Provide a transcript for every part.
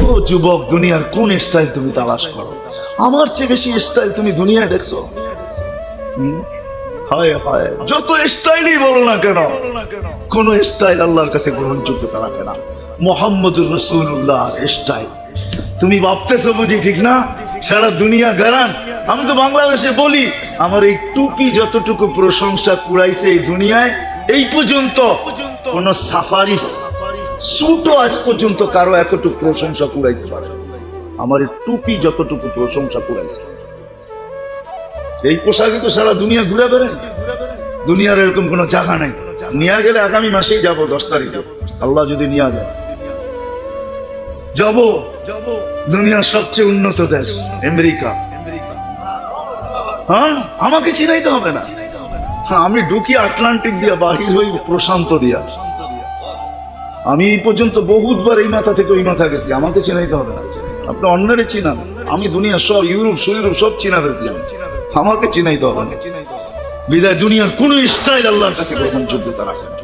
ও যুবক, দুনিয়ার কোন স্টাইল তুমি তালাশ করো? আমার চেয়ে বেশি স্টাইল তুমি দুনিয়ায় দেখছো? হায় হায়, যত স্টাইলই বলো না কেন, কোন স্টাইল আল্লাহর কাছে গ্রহণযোগ্যতা রাখে না। মুহাম্মদুর রাসূলুল্লাহ স্টাইল তুমি ভাবতেছো বুঝি, ঠিক না? সারা দুনিয়া গারান। আমি তো বাংলাদেশে বলি, আমার এই টুপি যতটুকু প্রশংসা কুড়াইছে এই দুনিয়ায়, এই পর্যন্ত কোন সাফারি স্যুটও আজ পর্যন্ত কারো এতটুকু প্রশংসা কুড়াইতে পারে। আমার এই টুপি যতটুকু প্রশংসা কুড়াইছে, এই পোশাকে তো সারা দুনিয়া ঘুরে বেড়ায়। দুনিয়ার এরকম কোন জায়গা নাই। নিয়ে গেলে আগামী মাসেই যাবো, 10 তারিখে আল্লাহ যদি নিয়ে যায়। যাবো দুনিয়ার সবচেয়ে উন্নত দেশ আমেরিকা। হ্যাঁ, আমাকে চিনাইতে হবে না। আমি ঢুকি আটলান্টিক দিয়া, বাহির হই প্রশান্ত দিয়া। আমি এই পর্যন্ত বহুতবার এই মাথা থেকে ওই মাথা গেছি, আমাকে চিনাইতে হবে না। আপনি অন্যরে চিনান, আমি দুনিয়া সব ইউরোপ সব চিনা ফেলছি, আমাকে চিনাইতে হবে না। বিদায় দুনিয়ার কোন স্টাইল আল্লাহর কাছে গ্রহণযোগ্যতা রাখে না।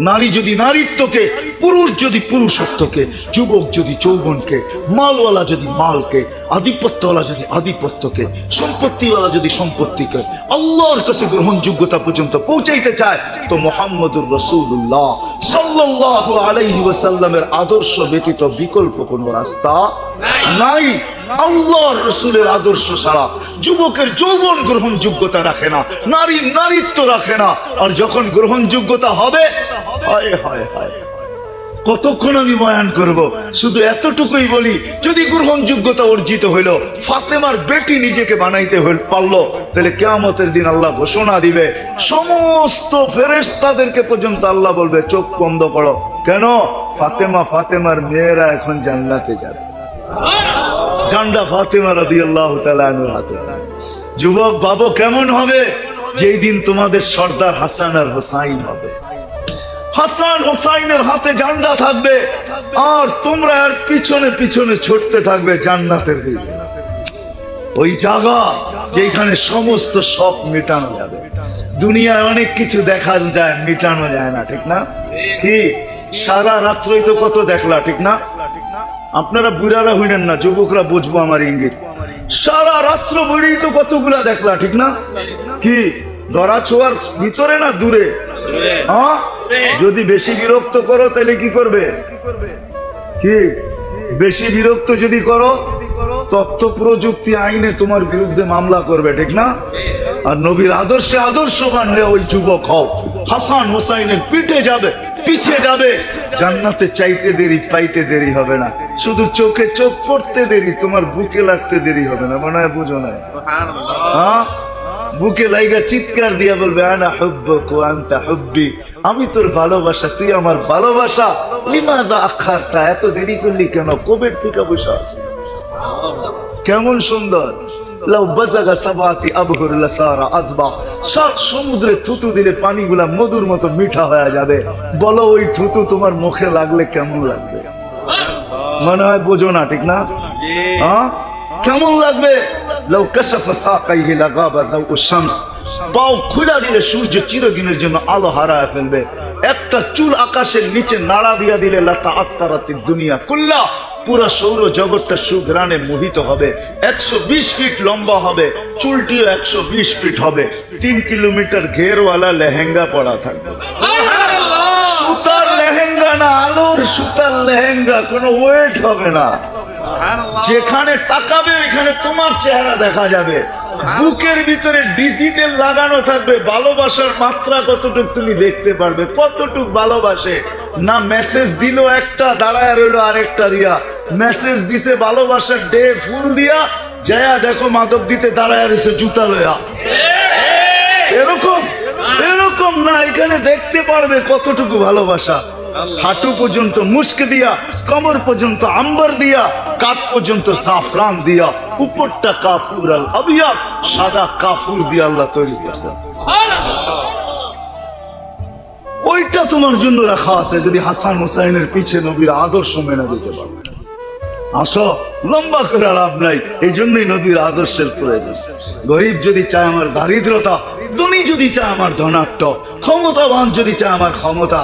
নারী যদি নারীত্বকে, পুরুষ যদি পুরুষত্বকে, যুবক যদি যৌবনকে, মালওয়ালা যদি মালকে, আধিপত্যওয়ালা যদি আধিপত্যকে, সম্পত্তিওয়ালা যদি সম্পত্তিকে আল্লাহর কাছে গ্রহণযোগ্যতা পর্যন্ত পৌঁছাইতে চায়, তো মুহাম্মদুর রাসূলুল্লাহ সাল্লাল্লাহু আলাইহি ওয়াসাল্লামের আদর্শ ব্যতীত বিকল্প কোনো রাস্তা নাই। আল্লাহর রাসূলের আদর্শ ছাড়া যুবকের যৌবন গ্রহণযোগ্যতা রাখে না, নারীর নারীত্ব রাখে না। আর যখন গ্রহণযোগ্যতা হবে, হায় হায় হায়, কতক্ষণ আমি বয়ান করব? শুধু এতটুকুই বলি, যদি গ্রহণযোগ্যতা অর্জিত হইল, ফাতেমার বেটি নিজেকে বানাইতে পারলো, তাহলে কিয়ামতের দিন আল্লাহ ঘোষণা দিবে, সমস্ত ফেরেশতাদেরকে পর্যন্ত আল্লাহ বলবে চোখ বন্ধ করো। কেন? ফাতেমার মেয়েরা এখন জান্নাতে যাবে। জান্ডা ফাতেমা রাদিয়াল্লাহু তাআলা আনহার হাতে। যুবক ভাবো কেমন হবে যেই দিন তোমাদের সর্দার হাসান আর হোসাইন হবে। হাসান হোসাইনের হাতে জান্ডা থাকবে, আর তোমরা আর পিছনে পিছনে ছুটতে থাকবে জান্নাতের দিকে। ওই জায়গা যেখানে সমস্ত শখ মেটানো যাবে। দুনিয়ায় অনেক কিছু দেখা যায়, মেটানো যায় না, ঠিক না? কি সারা রাত্রই তো কত দেখলা, ঠিক না? আপনারা বুড়ারা হইলেন না, যুবকরা বুঝবো আমার ইঙ্গিত। সারা রাত্র বুড়ি তো কতগুলা দেখলা, ঠিক না? কি ধরা ছোঁয়ার ভিতরে না দূরে? হ্যাঁ, যদি বেশি বিরক্ত করো তাহলে কি করবে? কি বেশি বিরক্ত যদি করো, তথ্য প্রযুক্তি আইনে তোমার বিরুদ্ধে মামলা করবে, ঠিক না? আর নবীর আদর্শে আদর্শবান হয়ে ওই যুবক হও, হাসান হোসাইনের পিঠে যাবে, পিছিয়ে যাবে, জান্নাতে চাইতে দেরি পাইতে দেরি হবে না। শুধু চোখে চোখ পড়তে দেরি, তোমার বুকে লাগতে দেরি হবে না। মনে হয় বুঝো না? হ্যাঁ, বুকে লাইগা চিৎকার দিয়া বলবে আনা হুব্বুক ওয়া আনতা হুব্বি, আমি তোর ভালোবাসা, তুই আমার ভালোবাসা। লিমাযা আখারতা, এত দেরি করলি কেন? কবের থেকে বসে আছিস। কেমন সুন্দর। লাউ বাযাগা সাবাতি আবহুর লাসারা আযবা, সাত সমুদ্রে থুতু দিলে পানিগুলা মধুর মতো মিঠা হয়ে যাবে। বলো ওই থুতু তোমার মুখে লাগলে কেমন লাগবে? মনে হয় বোঝো না, ঠিক না? হ্যাঁ, কেমন লাগবে? লাউ কাশাফা সাকাইহি লাগাবা দাউ শামস, পাও খুলে দিলে সূর্য চিরদিনের জন্য আলো হারায় ফেলবে। একটা চুল আকাশের নিচে নাড়া দিয়া দিলে লাতা আত্তারাতিদ দুনিয়া কুল্লা, পুরা সৌর জগৎটা সুঘ্রাণে মোহিত হবে। 120 ফিট লম্বা হবে, চুলটিও 120 ফিট হবে। 3 কিলোমিটার ঘেরওয়ালা লেহেঙ্গা পরা থাকবে। সুতার লেহেঙ্গা না, আলোর সুতার লেহেঙ্গা, কোনো ওয়েট হবে না। যেখানে তাকাবে ওইখানে তোমার চেহারা দেখা যাবে। বুকের ভিতরে ডিজিটাল লাগানো থাকবে। ভালোবাসার মাত্রা কতটুকু তুমি দেখতে পারবে, কতটুকু ভালোবাসে। না মেসেজ দিল একটা, দাঁড়ায় রইলো আরেকটা দিয়া। মেসেজ দিছে ভালোবাসার ডে ফুল দিয়া, যায়া দেখো মাদক দিতে দাঁড়ায় রয়েছে জুতা লয়া। এরকম এরকম না, এখানে দেখতে পারবে কতটুকু ভালোবাসা। হাঁটু পর্যন্ত মুস্ক দিয়া, কমর পর্যন্ত আম্বার দিয়া, কাঠ পর্যন্ত জাফরান দিয়া, উপরটা কাফুর আল আবিয়া, সাদা কাফুর দিয়া আল্লাহ তৈরি করছে। ওইটা তোমার জন্য রাখা আছে, যদি হাসান হোসাইনের পিছে নবীর আদর্শ মেনে যেতে পারো। আসো, লম্বা করে লাভ নাই, এই জন্যই নবীর আদর্শের প্রয়োজন। গরিব যদি চায় আমার দারিদ্রতা, ধনী যদি চায় আমার ধনাঢ্য, ক্ষমতাবান যদি চায় আমার ক্ষমতা,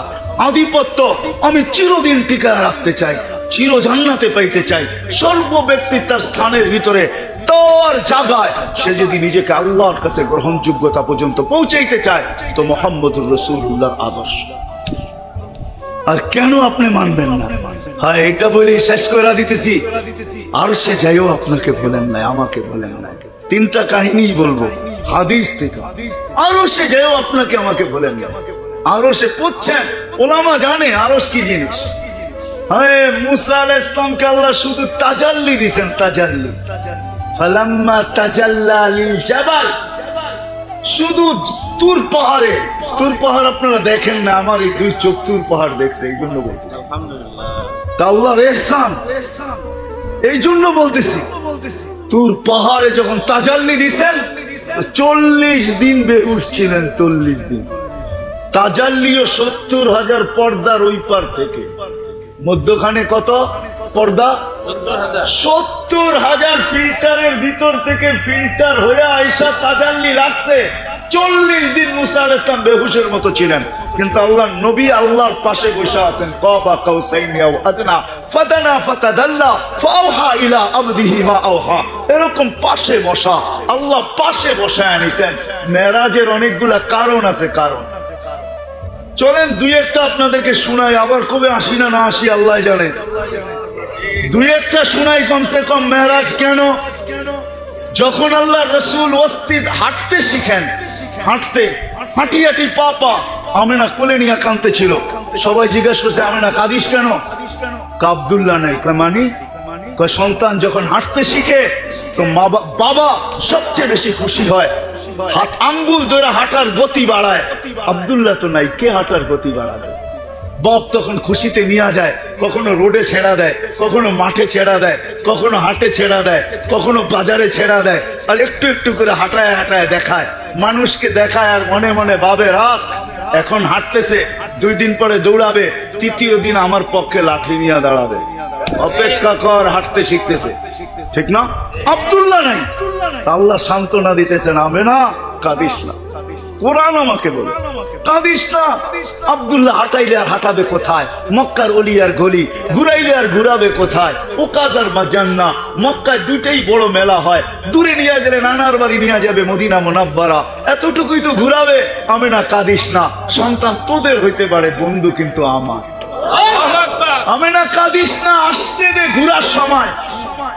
আধিপত্য আমি চিরদিন টিকায় রাখতে চাই, চির জান্নাতে পাইতে চায়, সর্ব ব্যক্তি তার স্থানের ভিতরে তার জায়গায় সে যদি নিজেকে আল্লাহর কাছে গ্রহণযোগ্যতা পর্যন্ত পৌঁছাইতে চায়, তো মুহাম্মদুর রাসূলুল্লাহর আদর্শ। আর কেন আপনি মানবেন না? হ্যাঁ, এটা বলে শেষ করে দিতেছি। আর সে যাইও আপনাকে বলেন নাই, আমাকে বলেন নাই। তিনটা কাহিনী বলবো হাদিস থেকে। আরো সে যাইও আপনাকে আমাকে বলেন না। আরো সে পড়ছেন, ওলামা জানে আরশ কি জিনিস। হ্যাঁ, মুসা আলাইহিস সালামকে আল্লাহ শুধু তাজাল্লি দিয়েছেন, তাজাল্লি। ফালাম্মা তাজাল্লা লিল জাবাল, শুধু তুর পাহাড়ে। তুর পাহাড় আপনারা দেখেন না, আমার এই দুই চোখ তুর পাহাড় দেখছে, এই জন্য বলতেছি। আল্লাহর ইহসান, এই জন্য বলতেছি। তুর পাহাড়ে যখন তাজাল্লি দিছেন, 40 দিন বেহুশ ছিলেন। 40 দিন তাজাল্লিও 70,000 পর্দার ওই পার থেকে। মধ্যখানে কত পর্দা? 70,000 ফিল্টারের ভিতর থেকে ফিল্টার হয়ে আয়েশা তাজাল্লি রাখছে। 40 দিন মুসা আলাইহিস সালাম বেহুশের মতো ছিলেন, কিন্তু আল্লাহ নবী আল্লাহর পাশে বসে আছেন। কাবা কাউসাইনি আও আদনা ফাদানা ফাতাদাল্লা ফাওহা ইলা আবদিহি মা আওহা, এরকম পাশে বসা, আল্লাহ পাশে বসায় আনিছেন। মেরাজের অনেকগুলা কারণ আছে, কারণ। চলেন দুই একটা আপনাদেরকে শোনাই, আবার কবে আসি না আসি আল্লাহ জানে। দুই একটা শোনাই কমসে কম। মেরাজ কেন? যখন আল্লাহ রসুল অস্তিত্ব হাঁটতে শিখেন, হাঁটতে হাঁটি হাঁটি পা আমেনা কোলে নিয়ে কাঁদতে ছিল। সবাই জিজ্ঞাসা করছে, আমেনা কাঁদিস কেন? আব্দুল্লাহ নাই। মানি সন্তান যখন হাঁটতে শিখে তো বাবা সবচেয়ে বেশি খুশি হয়, হাত আঙ্গুল ধরে হাঁটার গতি বাড়ায়। আব্দুল্লাহ তো নাই, কে হাঁটার গতি বাড়াবে? বাপ তখন খুশিতে নিয়ে যায়, কখনো রোডে ছেড়া দেয়, কখনো মাঠে ছেড়া দেয়, কখনো হাটে ছেড়া দেয়, কখনো বাজারে ছেড়া দেয়। আর একটু একটু করে হাঁটায় হাঁটায় দেখায়, মানুষকে দেখায়। আর মনে মনে ভাবে, রাখ, এখন হাঁটতেছে, 2 দিন পরে দৌড়াবে, 3য় দিন আমার পক্ষে লাঠি নিয়ে দাঁড়াবে। অপেক্ষা কর, হাঁটতে শিখতেছে, ঠিক না? আব্দুল্লাহ নাই। আল্লাহ সান্ত্বনা দিতেছেন, আমেনা কাঁদিস না। কোরআন আমাকে বলে কাঁদিস না। আব্দুল্লাহ হাঁটাইলে আর হাঁটাবে কোথায়? মক্কার অলি আর গলি, ঘুরাইলে আর ঘুরাবে কোথায়? ওকাজার বা জান্নাহ, মক্কায় দুটেই বড় মেলা হয়। দূরে নিয়ে গেলে নানার বাড়ি নিয়ে যাবে মদিনা মুনাব্বারা, এতটুকুই তো ঘুরাবে। আমেনা কাঁদিস না, সন্তান তোদের হইতে পারে, বন্ধু কিন্তু আমার। আমেনা কাঁদিস না, আসতে দে ঘুরার সময়।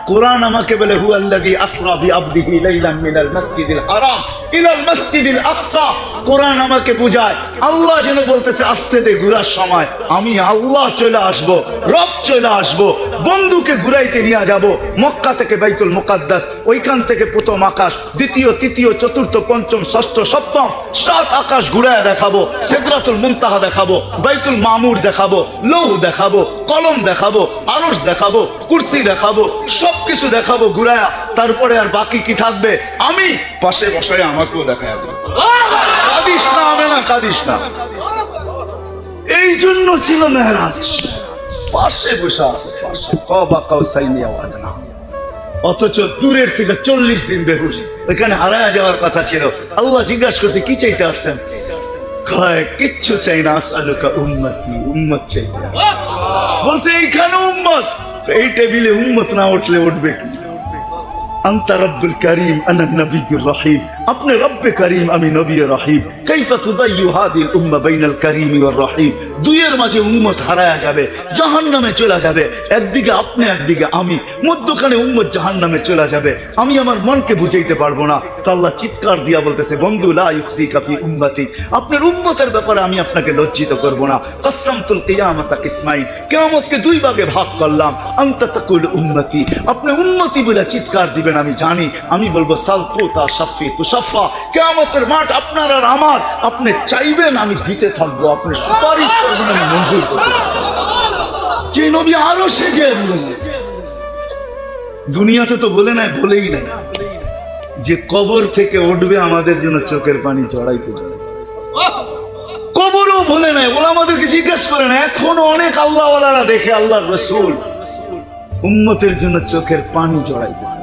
কোরআন আমাকে বলে, হুয়াল্লাযী আসরা বিআবদিহি লাইলাম মিনাল মাসজিদিল হারাম ইলাল মাসজিদিল আকসা। কোরআন আমাকে বুঝায়, আল্লাহ যেন বলতেছে, আসতে দে ঘুরার সময়। আমি আল্লাহ চলে আসব, রব চলে আসব, বন্ধুকে ঘুরাইতে নিয়ে যাব। মক্কা থেকে বাইতুল মুকাদ্দাস, ওইখান থেকে প্রথম আকাশ, দ্বিতীয়, তৃতীয়, চতুর্থ, পঞ্চম, ষষ্ঠ, সপ্তম 7 আকাশ ঘুরায় দেখাবো। সিদরাতুল মুনতাহা দেখাবো, বাইতুল মামুর দেখাবো, লৌহ দেখাবো, কলম দেখাবো, আরশ দেখাবো, কুরসি দেখাবো, সবকিছু দেখাবো ঘুরায়া। তারপরে আর বাকি কি থাকবে? আমি পাশে বসায় আমাকেও দেখায় দেব। কাঁদিস না আমেনা, কাঁদিস না। এই জন্য ছিল মেরাজ, পাশে বসে আছে, পাশে। কাবা কাউসাইনি আও আদনা। অথচ দূরের থেকে 40 দিন বেহুশ, ওইখানে হারায় যাওয়ার কথা ছিল। আল্লাহ জিজ্ঞাসা করছে, কি চাইতে আসছেন? কয়, কিচ্ছু চাই না, আসআলুকা উম্মতি, উম্মত চাইতে। বলছে, এইখানে উম্মত, এই টেবিলে উম্মত না উঠলে উঠবে কি? আনতা রব্বুল করিম আনা নবিয়্যুর রহিম। আপনি রব্বে করিম, আমি নবী রহিম। কাইফা তুদাইয়ু হাদিল উম্মাহ বাইনাল করিম ওয়ার রহিম। দুইয়ের মাঝে উম্মত হারায়া যাবে, জাহান্নামে চলে যাবে। একদিকে আপনি, একদিকে আমি, মধ্যখানে উম্মত জাহান্নামে চলে যাবে। আমি আমার মনকে বুঝাইতে পারবো না। তো আল্লাহ চিৎকার দিয়া বলতেছে, বন্ধু লা ইউসিকা ফি উম্মতি, আপনার উম্মতের ব্যাপারে আমি আপনাকে লজ্জিত করব না। কাসসামতুল কিয়ামাতা কিসমাইন, কিয়ামতকে 2 ভাগে ভাগ করলাম। আনতা তাকুল উম্মতি, আপনি উম্মতি বলে চিৎকার দিবেন, আমি জানি। আমি বলবো সালতুতা শাফি তুশাফা, কিয়ামতের মাঠ আপনার আর আমার। আপনি চাইবেন, আমি দিতে থাকবো। আপনি সুপারিশ করবেন, আমি মঞ্জুর করব। যে নবী আরো সেজে দুনিয়াতে তো বলে নাই, বলেই নাই যে কবর থেকে উঠবে আমাদের জন্য চোখের পানি জড়াইতে। কবরও বলে নাই, ওরা আমাদেরকে জিজ্ঞেস করে না। এখনো অনেক আল্লাহওয়ালারা দেখে আল্লাহর রাসূল উম্মতের জন্য চোখের পানি জড়াইতেছে।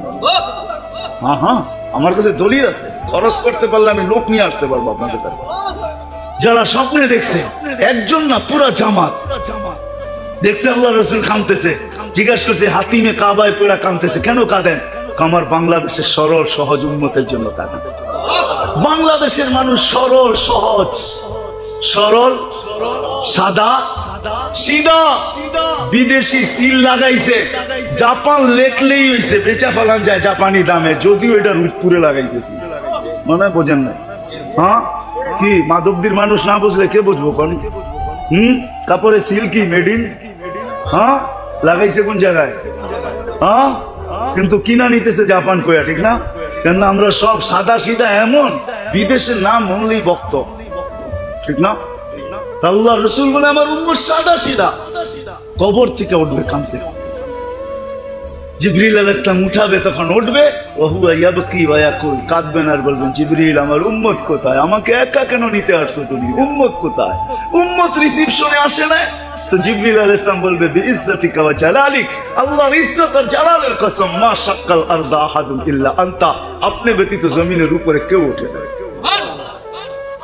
হ্যাঁ, আমার কাছে দলিল আছে, খরচ করতে পারলে আমি লোক নিয়ে আসতে পারবো আপনাদের কাছে। যারা স্বপ্নে দেখছে, একজন না পুরা জামাত দেখছে আল্লাহ রাসূল কাঁদতেছে, জিজ্ঞাসা করছে হাতিমে কাবায় পড়া কাঁদতেছে, কেন কাঁদেন? আমার বাংলাদেশের সরল সহজ উম্মতের জন্য কাঁদেন। বাংলাদেশের মানুষ সরল সহজ, সরল সাদা সিধা। বিদেশি সিল লাগাইছে, জাপান লেখলেই হয়েছে বেচা ফেলান যায় জাপানি দামে, যদিও এটা রুদপুরে লাগাইছে সিল। মনে বোঝেন না? হ্যাঁ কি মাধবদীর মানুষ না বুঝলে কে বুঝবো? কাপড়ে সিল কি মেডিন? হ্যাঁ লাগাইছে কোন জায়গায়? হ্যাঁ কিন্তু কিনা নিতেছে জাপান কোয়া, ঠিক না? কেন আমরা সব সাদা সিধা, এমন বিদেশের নাম হলেই বক্ত, ঠিক না? আল্লাহ রসুল বলে আমার উম্মত সাদা সিধা। কবর থেকে উঠবে কাঁদতে, জিবরিল আলাইহিস সালাম উঠাবে, তখন উঠবে ওহুয়া ইয়াবকি ওয়া ইয়াকুল, কাঁদবেন আর বলবেন জিবরিল আমার উম্মত কোথায়? আমাকে একা কেন নিতে আসছো তুমি? উম্মত কোথায়? উম্মত রিসিপশনে আসে না তো জিবরিল আলাইহিস সালাম বলবে বিইজ্জাতিকা ওয়া জালালিক, আল্লাহর ইজ্জত আর জালালের কসম, মা শাক্কাল আরদা আহাদুন ইল্লা আনতা, আপনি ব্যতীত জমিনের উপরে কেউ ওঠে না।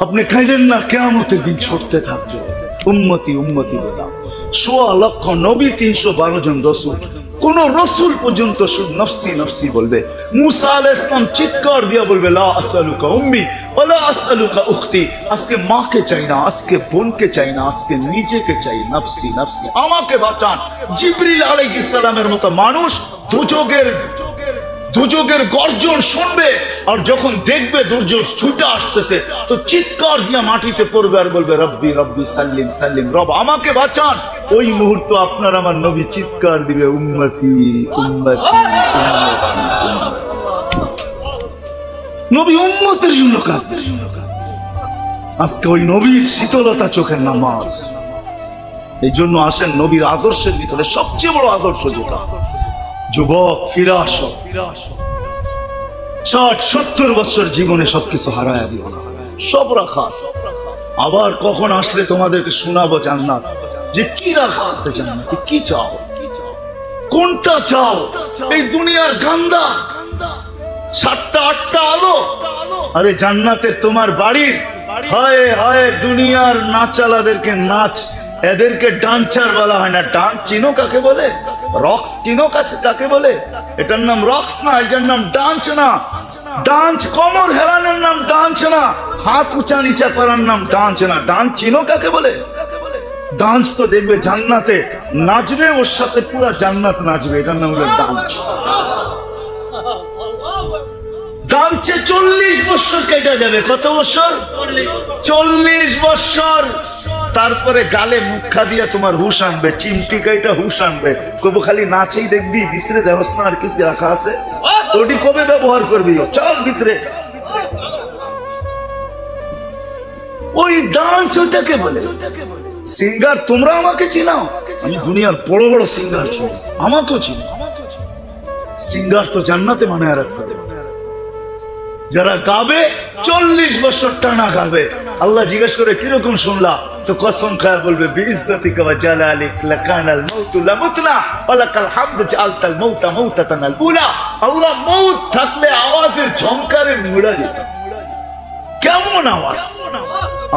আপনি খাইলেন না, কিয়ামতের দিন ছুটতে থাকবে উম্মতি উম্মতি বলা। ১৬ লক্ষ নবী, ৩১২ জন রাসূল, কোন রসুল পর্যন্ত শুধু নফসি নফসি বলবে। মুসা আলাইহিস সালাম চিৎকার দিয়ে বলবে লা আসআলুকা উম্মি ওয়ালা আসআলুকা উখতি, আজকে মাকে চাই না, আজকে বোনকে চাই না, আজকে নিজেকে চাই, নফসি নফসি, আমাকে বাঁচান। জিবরিল আলাইহিস সালামের মতো মানুষ দুর্যোগের গর্জন শুনবে, আর যখন দেখবে দুর্যোগ ছুটে আসতেছে তো চিৎকার দিয়ে মাটিতে পড়বে আর বলবে রব্বি রব্বি সাল্লিম সাল্লিম, রব আমাকে বাঁচান। ওই মুহূর্ত আপনার আমার নবী চিৎকার দিবে উম্মতি উম্মতি। নবী উম্মতের জন্য কাঁদবে। আজকে ওই নবীর শীতলতা চোখের নামাজ। এই জন্য আসেন নবীর আদর্শের ভিতরে সবচেয়ে বড় আদর্শ যেটা, যুবক ফিরে আসো, ৬০-৭০ বছর জীবনে সবকিছু হারায় দিও না, সব রাখা আছে। আবার কখন আসলে তোমাদেরকে শোনাবো জান্নাত, যে কি রাখা আছে জান্নাতে, কি চাও, কোনটা চাও? এই দুনিয়ার গান্দা ৭টা-৮টা আলো, আরে জান্নাতের তোমার বাড়ির হয় হয় দুনিয়ার নাচালাদেরকে নাচ, এদেরকে ডান্সার বলা হয় না। ডান্স চিনো কাকে বলে? রক্স চিনো কাকে বলে? এটার নাম রক্স না, এটার নাম ডান্স না। ডান্স কোমর হেলানোর নাম ডান্স না, হাত উঁচা নিচা করার নাম ডান্স না। ডান্স চিনো কাকে বলে? ডান্স তো দেখবে জান্নাতে নাচবে, ওর সাথে পুরো জান্নাত নাচবে, এটার নাম হলো ডান্স। ডান্সে ৪০ বছর কেটে যাবে। কত বছর? ৪০ বছর। তারপরে গালে মুখা দিয়া তোমার হুশ আনবে, চিমটি কাইটা হুশ আনবে, কবে খালি নাচেই দেখবি, ভিতরে দেহস্থান আর কিছু রাখা আছে, ওটি কবে ব্যবহার করবি? চল ভিতরে। ওই ডান্স ওটাকে বলে। সিঙ্গার তোমরা আমাকে চিনাও, আমি দুনিয়ার বড় বড় সিঙ্গার চিনি, আমাকেও চিনি। সিঙ্গার তো জান্নাতে বানায় রাখছে। যারা গাবে ৪০ বছর টানা গাবে। আল্লাহ জিজ্ঞেস করে কিরকম শুনলা, তো কসম খায় বলবে বিইজ্জাতিকা ওয়া জালালিক লাকানাল মাউতু লামুতনা ওয়া লাকাল হামদু জাআলতাল মাউতা মাউতাতানাল উলা। আল্লাহ মউত থাকলে আওয়াজের ঝংকারে মুড়া দিত। কেমন আওয়াজ?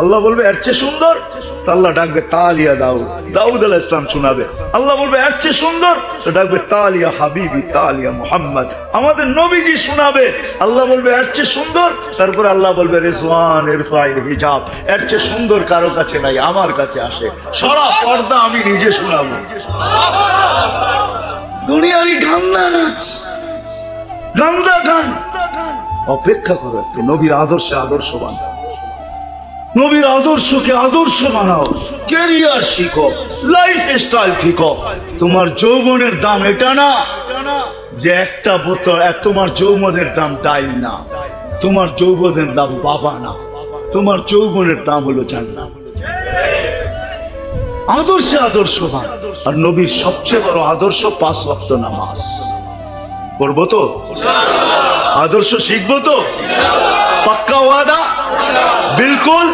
আল্লাহ বলবে এর চেয়ে সুন্দর, তো আল্লাহ ডাকবে তালিয়া দাউদ, দাউদ আলাইহিস সালাম শোনাবে। আল্লাহ বলবে এর চেয়ে সুন্দর, তো ডাকবে তালিয়া হাবিবি তালিয়া মুহাম্মদ, আমাদের নবীজি শোনাবে। আল্লাহ বলবে এর চেয়ে সুন্দর, তারপর আল্লাহ বলবে রিজওয়ান ইরফাইল হিজাব, এর চেয়ে সুন্দর কারো কাছে নাই, আমার কাছে আসে, সারা পর্দা আমি নিজে শোনাবো। দুনিয়ারই গান্দা নাচ, গান্দা গান। অপেক্ষা করো একটু, নবীর আদর্শে আদর্শবান, নবীর আদর্শকে আদর্শ বানাও, ক্যারিয়ার শিখো, লাইফ স্টাইল শিখো। তোমার যৌবনের দাম এটা না যে একটা বোতল, তোমার যৌবনের দাম ডাইল না, তোমার যৌবনের দাম বাবা না, তোমার যৌবনের দাম হলো জান্নাত। আদর্শে আদর্শবান। আর নবীর সবচেয়ে বড় আদর্শ ৫ ওয়াক্ত নামাজ। পড়বো তো? আদর্শ শিখবো তো? পাক্কা ওয়াদা? বিলকুল।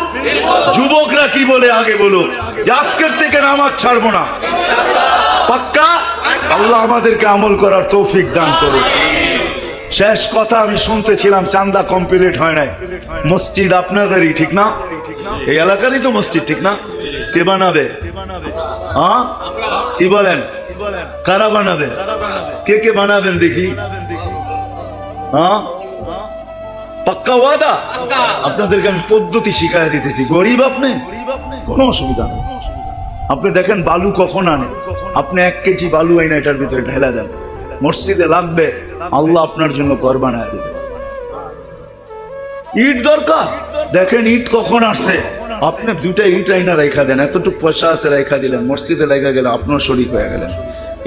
যুবকরা কি বলে আগে বলো, আজকের থেকে নামাজ ছাড়বো না। পাক্কা? আল্লাহ আমাদেরকে আমল করার তৌফিক দান করুন। শেষ কথা আমি শুনতেছিলাম, চান্দা কমপ্লিট হয় নাই। মসজিদ আপনাদেরই, ঠিক না? এই এলাকারই তো মসজিদ, ঠিক না? কে বানাবে? হ্যাঁ কি বলেন? কারা বানাবে? কে কে বানাবেন দেখি? হ্যাঁ, পাক্কা ওয়াদা? আপনাদেরকে আমি পদ্ধতি শিখাই দিতেছি। গরিব আপনি, কোনো অসুবিধা নেই। আপনি দেখেন বালু কখন আনে, আপনি 1 কেজি বালু আইনা এটার ভিতরে ঢেলা দেন, মসজিদে লাগবে, আল্লাহ আপনার জন্য ঘর বানায় দিবে। ইট দরকার, দেখেন ইট কখন আসছে, আপনি 2টা ইট আইনা রেখা দেন, এতটুকু পয়সা আছে রেখা দিলেন, মসজিদে লেখা গেল, আপনার শরীক হয়ে গেলেন।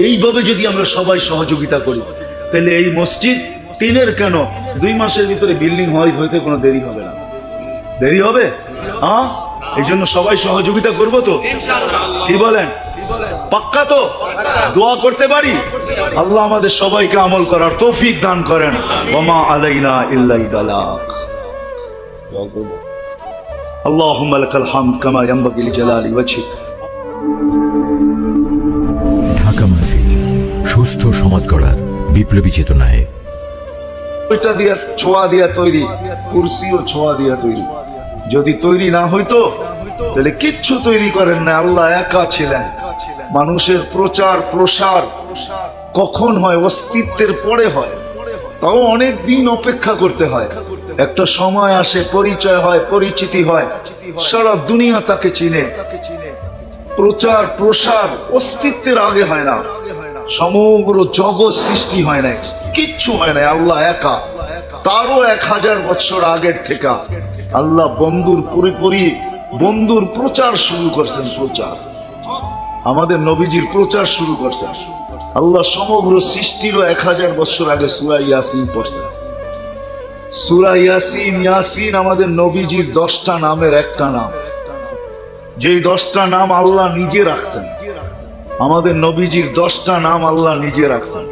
এইভাবে যদি আমরা সবাই সহযোগিতা করি, তাহলে এই মসজিদ টিনের কেন 2 মাসের ভিতরে বিল্ডিং হইতে কোনো দেরি হবে না। দেরি হবে? হ্যাঁ, এই জন্য সবাই সহযোগিতা করবো তো, কি বলেন? পাক্কা তো? দোয়া করতে পারি আল্লাহ আমাদের সবাইকে আমল করার তৌফিক দান করেন। ওমা আলাইনা ইল্লাল বালাগ। আল্লাহুম্মা লাকাল হামদ কামা ইয়ানবাগি লিজালালি ওয়াজহিক। ঢাকা মাহফিল, সুস্থ সমাজ গড়ার বিপ্লবী চেতনায়। ওইটা দিয়া ছোঁয়া দিয়া তৈরি, কুরসিও ছোঁয়া দিয়া তৈরি। যদি তৈরি না হইতো তাহলে কিচ্ছু তৈরি করেন না, আল্লাহ একা ছিলেন। মানুষের প্রচার প্রসার কখন হয়? অস্তিত্বের পরে হয়, তাও অনেক দিন অপেক্ষা করতে হয়। একটা সময় আসে, পরিচয় হয়, পরিচিতি হয়, সারা দুনিয়া তাকে চিনে। প্রচার প্রসার অস্তিত্বের আগে হয় না, সমগ্র জগৎ সৃষ্টি হয় না, কিচ্ছু হয় না, আল্লাহ একা। তারও 1000 বছর আগের থেকে আল্লাহ বন্ধুর প্রচার শুরু করছেন। প্রচার আমাদের নবীজির প্রচার শুরু করছেন আল্লাহ। সমগ্র সৃষ্টিরও 1000 বছর আগে সূরা ইয়াসিন পড়ছেন। সূরা ইয়াসিন আমাদের নবীজির 10টা নামের একটা নাম, যেই 10টা নাম আল্লাহ নিজে রাখছেন। আমাদের নবীজির 10টা নাম আল্লাহ নিজে রাখছেন।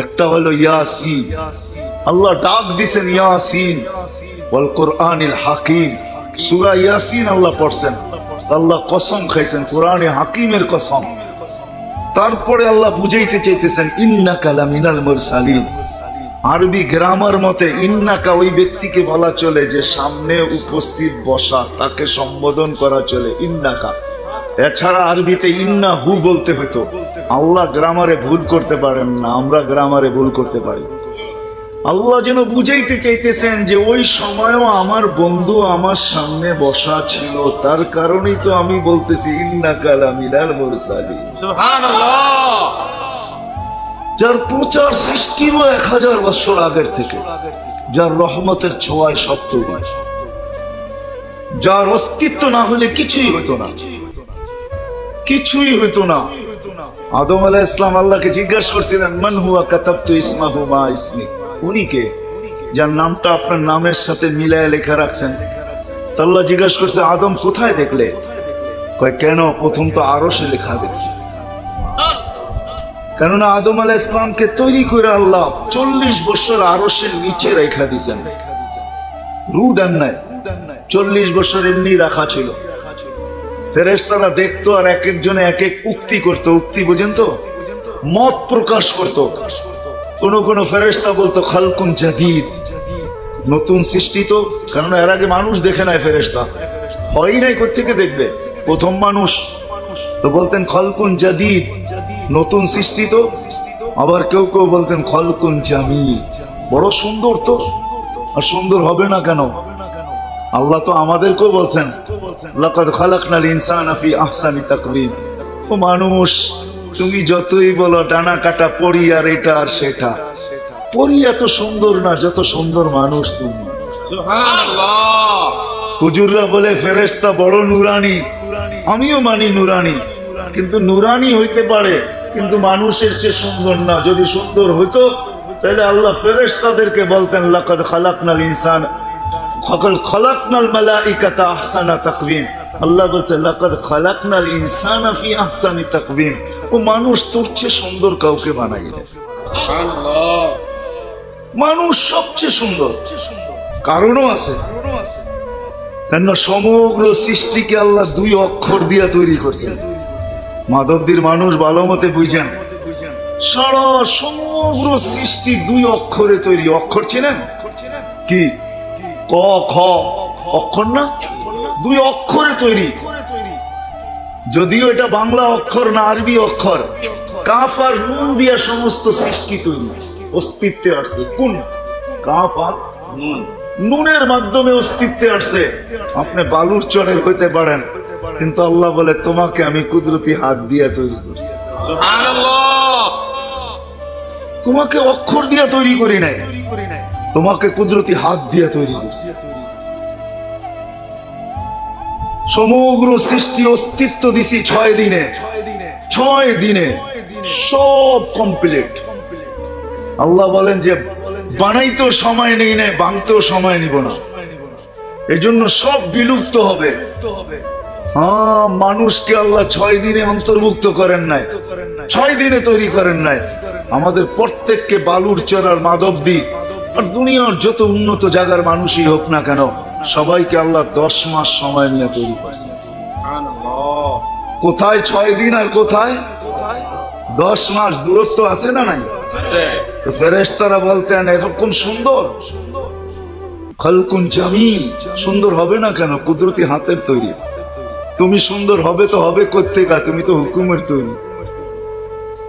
একটা হলো ইয়াসিন, আল্লাহ ডাক দিছেন ইয়াসিন ওয়াল কোরআনিল হাকিম। সূরা ইয়াসিন আল্লাহ পড়ছেন, আল্লাহ কসম খাইছেন, কোরআনে হাকিমের কসম। তারপরে আল্লাহ বুঝাইতে চাইতেছেন ইন্নাকা লামিনাল মুরসালিন। আরবি গ্রামার মতে ইন্নাকা ওই ব্যক্তিকে বলা চলে যে সামনে উপস্থিত বসা, তাকে সম্বোধন করা চলে ইন্নাকা। এছাড়া আরবিতে ইন্নাহু বলতে হতো। আল্লাহ গ্রামারে ভুল করতে পারেন না, আমরা গ্রামারে ভুল করতে পারি। আল্লাহ যেন বুঝাইতে চাইতেছেন যে ওই সময়ও আমার বন্ধু আমার সামনে বসা ছিল, তার কারণেই তো আমি বলতেছি ইন্নাকা লামিনাল মুরসালিন। সুবহানাল্লাহ। যার প্রচার সৃষ্টিরও 1000 বছর আগের থেকে, যার রহমতের ছোঁয়ায় সব তৈরি, যার অস্তিত্ব না হলে কিছুই হতো না, কিছুই হতো না। আদম আলাইহিস সালাম আল্লাহকে জিজ্ঞাসা করছিলেন মান হুয়া কাতাবতু ইসমাহু মা ইসমি। উনি কে? যার নামটা আপনার নামের সাথে মিলায় লেখা রাখছেন। আল্লাহ জিজ্ঞাসা করছে আদম কোথায় দেখলে? কয় কেন? প্রথম তো আরশে লেখা দেখছি। কেননা আদম আলাইহিস সালামকে তৈরি করে আল্লাহ 40 বছর আরশের নিচে রেখা দিয়েছেন। রু দেন নাই, 40 বছর এমনি রাখা ছিল। ফেরেশতারা দেখতো আর এক একজনে এক এক উক্তি করতো। উক্তি বুঝেন তো? মত প্রকাশ করতো। কোন ফেরেশতা বলতো খালকুন জাদীদ, নতুন সৃষ্টি। তো কারণ এর আগে মানুষ দেখে নাই, ফেরেশতা হয়ই নাই, কোত্থেকে দেখবে? প্রথম মানুষ তো বলতেন খালকুন জাদীদ, নতুন সৃষ্টি। তো আবার কেউ কেউ বলতেন খালকুন জামিল, বড় সুন্দর। তো আর সুন্দর হবে না কেন? আল্লাহ তো আমাদেরকেও বলছেন লাকাদ খালাকনাল ইনসানা ফি আহসানি তাকওয়িম। ও মানুষ, তুমি যতই বলো ডানা কাটা পরি আর এটা আর সেটা, পরি এত সুন্দর না যত সুন্দর মানুষ তুমি। সুবহানাল্লাহ। হুজুররা বলে ফেরেশতা বড় নুরানি, আমিও মানি নুরানি, কিন্তু নুরানি হইতে পারে কিন্তু মানুষের চেয়ে সুন্দর না। যদি সুন্দর হইতো তাহলে আল্লাহ ফেরেশতাদেরকে বলতেন লাকাদ খালাকনাল ইনসান খালাকনাল মালাইকাতা আহসানা তাকওয়িম। আল্লাহ বলছে লাকাদ খালাকনাল ইনসানা ফি আহসানি তাকওয়িম। ও মানুষ তোর চেয়ে সুন্দর কাউকে বানাইলে। সুবহানাল্লাহ। মানুষ সবচেয়ে সুন্দর, কারণও আছে। কেন? সমগ্র সৃষ্টিকে আল্লাহ 2 অক্ষর দিয়া তৈরি করছেন। মাধবদীর মানুষ ভালো মতে বুঝেন, সারা সমগ্র সৃষ্টি 2 অক্ষরে তৈরি। অক্ষর চেনেন কি? ক খ অক্ষর না, 2 অক্ষরে তৈরি। যদিও এটা বাংলা অক্ষর না, আরবি অক্ষর। কাফ আর নুন দিয়া সমস্ত সৃষ্টি তৈরি অস্তিত্বে আসছে। কোন কাফ আর নুন, নুনের মাধ্যমে অস্তিত্বে আসছে। আপনি বালুর চরের হইতে পারেন, কিন্তু আল্লাহ বলে তোমাকে আমি কুদরতি হাত দিয়ে তৈরি করছি। তোমাকে অক্ষর দিয়ে তৈরি করি নাই, তোমাকে কুদরতি হাত দিয়ে তৈরি করছি। সমগ্র সৃষ্টি অস্তিত্ব দিছি 6 দিনে, 6 দিনে সব কমপ্লিট। আল্লাহ বলেন যে বানাইতেও সময় নেই না, ভাঙতেও সময় নিব না, এজন্য সব বিলুপ্ত হবে। হ্যাঁ, মানুষকে আল্লাহ 6 দিনে অন্তর্ভুক্ত করেন নাই, 6 দিনে তৈরি করেন নাই। আমাদের প্রত্যেককে বালুর চরার মাধব দ্বীপ আর দুনিয়ার যত উন্নত জায়গার মানুষই হোক না কেন, সবাইকে আল্লাহ 10 মাস সময় নিয়ে তৈরি করছেন। কোথায় 6 দিন আর কোথায় 10 মাস? দূরত্ব আছে না নাই? তো ফেরেশতারা বলতেন এরকম সুন্দর, খালকুন জামিল, সুন্দর হবে না কেন? কুদরতি হাতের তৈরি। তুমি সুন্দর হবে তো হবে কোত্থেকে? তুমি তো হুকুমের তৈরি,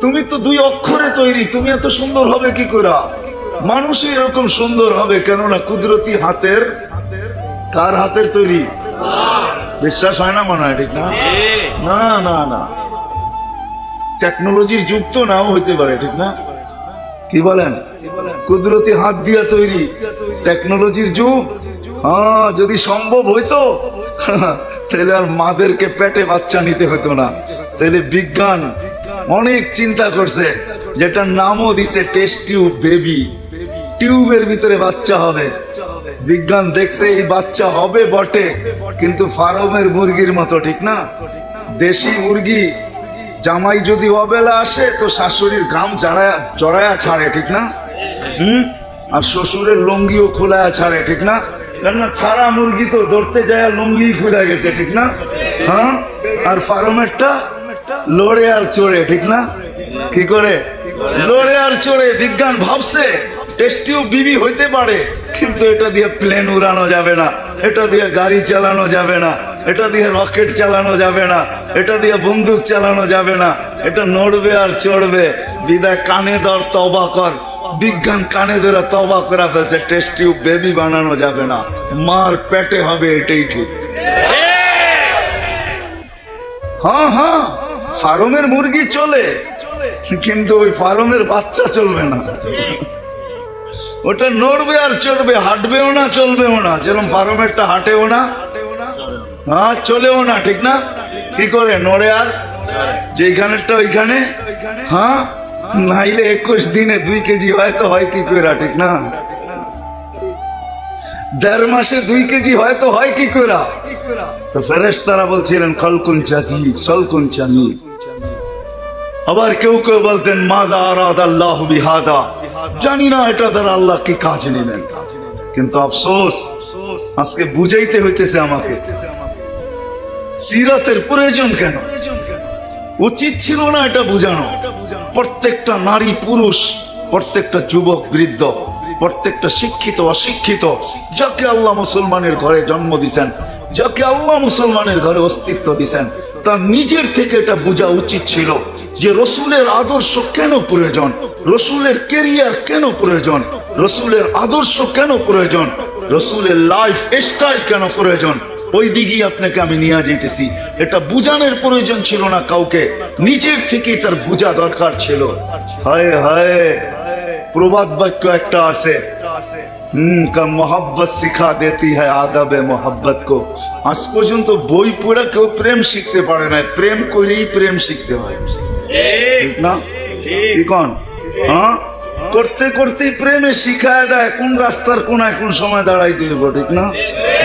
তুমি তো 2 অক্ষরে তৈরি, তুমি এত সুন্দর হবে কি করে? মানুষই এরকম সুন্দর হবে কেননা কুদরতি হাতের। কার হাতের তৈরি? বিশ্বাস হয় না মনে হয়, ঠিক না? না না না, টেকনোলজির যুগ তো নাও হইতে পারে, ঠিক না? কি বলেন? কুদরতি হাত দিয়া তৈরি টেকনোলজির যুগ। হ্যাঁ, যদি সম্ভব হইতো তাহলে আর মাদেরকে পেটে বাচ্চা নিতে হতো না। তাহলে বিজ্ঞান অনেক চিন্তা করছে, যেটার নামও দিছে টেস্ট টিউব বেবি। টিউবের ভিতরে বাচ্চা হবে। বিজ্ঞান দেখছে এই বাচ্চা হবে বটে, কিন্তু ফার্মের মুরগির মতো, ঠিক না? দেশি মুরগি জামাই যদি অবেলা আসে তো শাশুড়ির ঘাম জড়ায়া ছাড়ে, ঠিক না? আর শ্বশুরের লুঙ্গিও খোলায়া ছাড়ে, ঠিক না? কেননা ছাড়া মুরগি তো ধরতে যায় লুঙ্গি খুলে গেছে, ঠিক না? হ্যাঁ, আর ফার্মেরটা লড়ে আর চড়ে, ঠিক না? কি করে? লড়ে আর চড়ে। বিজ্ঞান ভাবছে টেস্ট টিউব বিবি হইতে পারে, কিন্তু এটা দিয়ে প্লেন উড়ানো যাবে না, এটা দিয়ে গাড়ি চালানো যাবে না, এটা দিয়ে রকেট চালানো যাবে না, এটা দিয়ে বন্দুক চালানো যাবে না, এটা নড়বে আর চড়বে। বিদায় কানে ধর, তওবা কর। বিজ্ঞান কানে ধরে তওবা করা ফেলছে, টেস্ট টিউব বেবি বানানো যাবে না, মার পেটে হবে, এটাই ঠিক। হ্যাঁ হ্যাঁ, ফার্মের মুরগি চলে, কিন্তু ওই ফার্মের বাচ্চা চলবে না। ওটা নড়বে আর চড়বে, হাঁটবেও না চলবেও না। যেরকম ফার্মেরটা হাঁটেও না, হ্যাঁ চলেও না, ঠিক না? কি করে? নড়ে আর যেখানেরটা ওইখানে। হ্যাঁ, নাইলে 21 দিনে 2 কেজি হয় তো হয় কি করে, ঠিক না? 1.5 মাসে 2 কেজি হয় তো হয় কি করে? তো ফেরেশতারা বলছিলেন খালকুন জাদীদ সলকুন জামিল। আবার কেউ কেউ বলতেন মাযা আরাদাল্লাহু বিহাদা, জানি না এটা দ্বারা আল্লাহ কি কাজ নেবেন। কিন্তু আফসোস, আজকে বুঝাইতে হইতেছে আমাকে সিরাতের প্রয়োজন কেন। উচিত ছিল না এটা বুঝানো। প্রত্যেকটা নারী পুরুষ, প্রত্যেকটা যুবক বৃদ্ধ, প্রত্যেকটা শিক্ষিত অশিক্ষিত, যাকে আল্লাহ মুসলমানের ঘরে জন্ম দিয়েছেন, যাকে আল্লাহ মুসলমানের ঘরে অস্তিত্ব দিয়েছেন, তার নিজের থেকে এটা বোঝা উচিত ছিল যে রসুলের আদর্শ কেন প্রয়োজন, রসুলের কেরিয়ার কেন প্রয়োজন, রসুলের আদর্শ কেন প্রয়োজন, রসুলের লাইফ স্টাইল কেন প্রয়োজন। ওই দিকেই আপনাকে আমি নিয়ে যেতেছি। এটা বুঝানোর প্রয়োজন ছিল না কাউকে, নিজের থেকেই তার বোঝা দরকার ছিল। হায় হায়, প্রবাদ বাক্য একটা আছে, মোহাব্বত শিখা দেতি হ্যায় আদাবে মোহাব্বত কো। আজ পর্যন্ত বই পড়ে কেউ প্রেম শিখতে পারে না, প্রেম করেই প্রেম শিখতে হয়, ঠিক না? কি কোন? হ্যাঁ, করতে করতেই প্রেমে শিখায় দেয় কোন রাস্তার কোনায় কোন সময় দাঁড়াইতে দেবো, ঠিক না?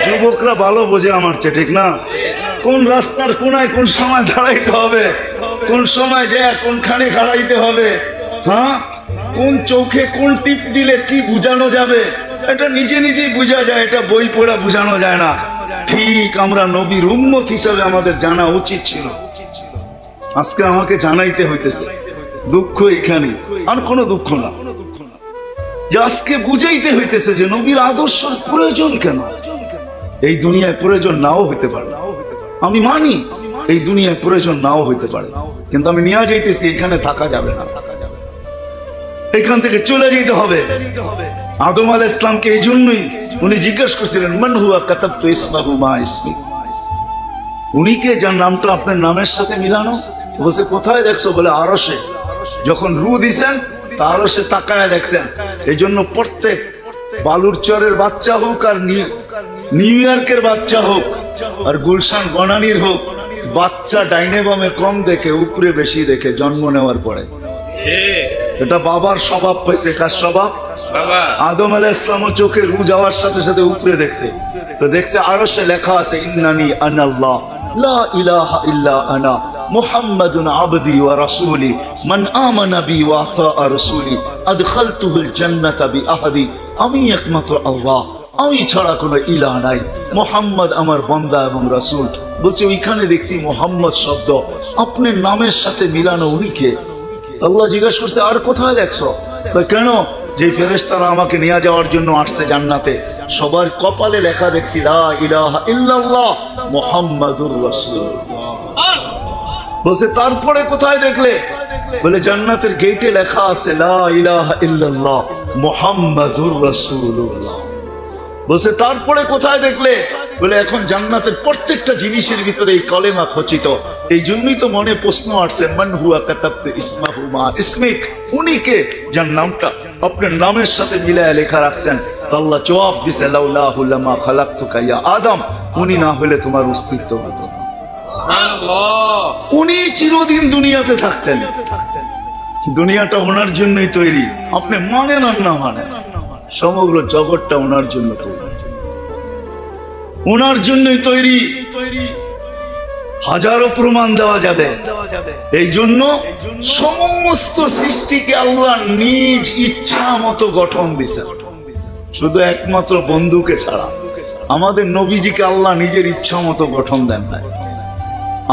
যুবকরা ভালো বোঝে আমার চেয়ে, ঠিক না? কোন রাস্তার কোনায় কোন সময় দাঁড়াইতে হবে, কোন সময় যায় কোনখানে দাঁড়াইতে হবে, হ্যাঁ, কোন চোখে কোন টিপ দিলে কি বুঝানো যাবে, এটা নিজে নিজেই বোঝা যায়, এটা বই পড়া বোঝানো যায় না। ঠিক আমরা নবীর উম্মত হিসাবে আমাদের জানা উচিত ছিল। আজকে আমাকে জানাইতে হইতেছে। দুঃখ এখানে, আর কোনো দুঃখ না, যে আজকে বুঝাইতে হইতেছে যে নবীর আদর্শ প্রয়োজন কেন। এই দুনিয়ায় প্রয়োজন নাও হইতে পারে, আমি মানি, এই দুনিয়ায় প্রয়োজন নাও হইতে পারে, কিন্তু আমি নিয়ে যাইতেছি, এখানে থাকা যাবে না, এখান থেকে চলে যেতে হবে। আদম আলাইহিস সালামকে এই জন্যই উনি জিজ্ঞেস করছিলেন, মান হুয়া কাতাবতু ইসমাহু মা ইসমি, উনি কে যার নামটা আপনার নামের সাথে মিলানো? বলছে কোথায় দেখছো? বলে আরশে। যখন রু দিছেন তা আরশে তাকায় দেখছেন। এই জন্য প্রত্যেক বালুরচরের বাচ্চা হোক আর নিউ ইয়র্কের বাচ্চা হোক আর গুলশান বনানীর হোক, বাচ্চা ডাইনে বামে কম দেখে, উপরে বেশি দেখে জন্ম নেওয়ার পরে। এটা বাবার স্বভাব পাইছে। কার স্বভাব? আদম আলাইহিস সালামও চোখে রু যাওয়ার সাথে সাথে উপরে দেখছে, তো দেখছে আরশে লেখা আছে ইন্নানি আনাল্লাহ লা ইলাহা ইল্লা আনা মুহাম্মাদুন আবদি ওয়া রাসূলি মান আমানা বি ওয়া আতা রাসূলি আদখালতুহুল জান্নাতা বিআহদি, আমি একমাত্র আল্লাহ, আমি ছাড়া কোনো ইলাহ নাই, মুহাম্মদ আমার বান্দা এবং রাসূল। বলছে ওইখানে দেখছি মুহাম্মদ শব্দ আপনার নামের সাথে মিলানো, উনি কে? আল্লাহ জিজ্ঞাসা করছে আর কোথায় দেখছো? কেন? যে ফেরেশতারা আমাকে নিয়ে যাওয়ার জন্য আসছে জান্নাতে, সবার কপালে লেখা দেখছি লা ইলাহা ইল্লাল্লাহ মুহাম্মাদুর রাসূলুল্লাহ। বলছে তারপরে কোথায় দেখলে? বলে জান্নাতের গেটে লেখা আছে লা ইলাহা ইল্লাল্লাহ মুহাম্মাদুর রাসূলুল্লাহ। বলছে তারপরে কোথায় দেখলে? বলে এখন জান্নাতের প্রত্যেকটা জিনিসের ভিতরে এই কলেমা খচিত। এই জন্যই তো মনে প্রশ্ন আসছে, মান হুয়া কাতাবতু ইসমাহু মা ইসমিক, উনি কে যার নামটা আপনার নামের সাথে মিলায় লেখা রাখছেন? আল্লাহ জবাব দিছে লাউলাহু লামা খালাকতুকা ইয়া আদম, উনি না হলে তোমার অস্তিত্ব হতো না। উনি চিরদিন দুনিয়াতে থাকতেন, দুনিয়াটা ওনার জন্যই তৈরি। আপনি মানেন আর না মানেন, সমগ্র জগৎটা ওনার জন্য তৈরি, ওনার জন্যই তৈরি। হাজারো প্রমাণ দেওয়া যাবে। এই জন্য সমস্ত সৃষ্টিকে আল্লাহ নিজ ইচ্ছা মতো গঠন দিছেন, শুধু একমাত্র বন্ধুকে ছাড়া। আমাদের নবীজিকে আল্লাহ নিজের ইচ্ছা মতো গঠন দেন নাই,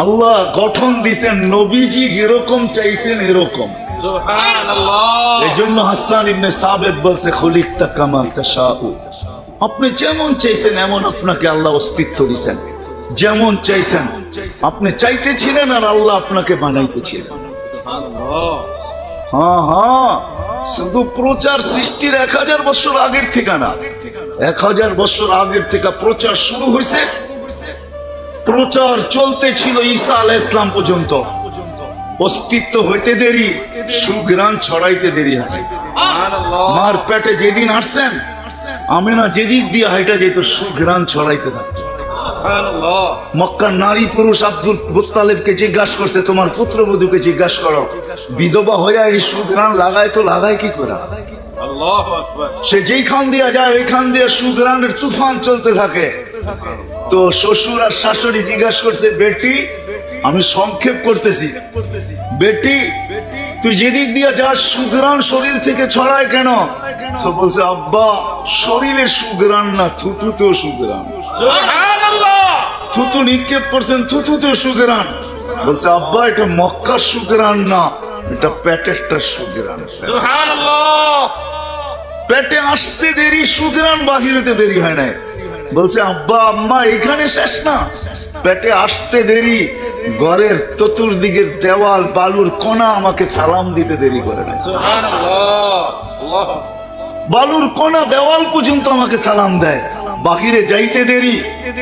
আল্লাহ গঠন দিছেন নবীজি যেরকম চাইছেন এরকম। এই জন্য হাসান ইবনে সাবিত বলছে খুলিকতা কামা তাশাউ, আপনি যেমন চাইছেন এমন আপনাকে আল্লাহ অস্তিত্ব দিয়েছেন। যেমন চাইছেন, আপনি চাইতেছিলেন আর আল্লাহ আপনাকে বানাইতেছিলেন। হ্যাঁ হ্যাঁ, শুধু প্রচার সৃষ্টির 1000 বছর আগের থেকে না, 1000 বছর আগের থেকে প্রচার শুরু হয়েছে। প্রচার চলতে ছিল ঈসা আলাইহিস সালাম পর্যন্ত। অস্তিত্ব হইতে দেরি, সুঘ্রাণ ছড়াইতে দেরি হয়। মার পেটে যেদিন আসছেন, আমেনা যেদিক দিয়ে হাইটা যেত, সুঘ্রাণ ছড়াইতে থাকতো। মক্কার নারী পুরুষ আব্দুল মুত্তালিবকে জিজ্ঞাসা করছে, তোমার পুত্রবধূকে জিজ্ঞাসা করো, বিধবা হইয়া এই সুঘ্রাণ লাগায় তো লাগায় কি করে? সে যেইখান দিয়া যায় ওইখান দিয়ে সুঘ্রাণের তুফান চলতে থাকে। তো শ্বশুর আর শাশুড়ি জিজ্ঞাসা করছে, বেটি, আমি সংক্ষেপ করতেছি, বেটি তুই যেদিক দিয়ে যাস সুঘ্রাণ শরীর থেকে ছড়ায় কেন? তো বলছে, আব্বা শরীরে সুঘ্রাণ না, থুতুতেও সুঘ্রাণ। থুতু নিক্ষেপ করছেন, থুতুতেও সুঘ্রাণ। বলছে, আব্বা এটা মক্কার সুঘ্রাণ না, এটা পেটেরটা সুঘ্রাণ। পেটে আসতে দেরি, সুঘ্রাণ বাহিরেতে দেরি হয় না। বলছে, আব্বা আম্মা এখানে শেষ না, পেটে আসতে দেরি, ঘরের চতুর্দিকের দেওয়াল বালুর কণা আমাকে সালাম দিতে দেরি করে না। বালুর কণা দেওয়াল পর্যন্ত আমাকে সালাম দেয়, বাহিরে যাইতে দেরি,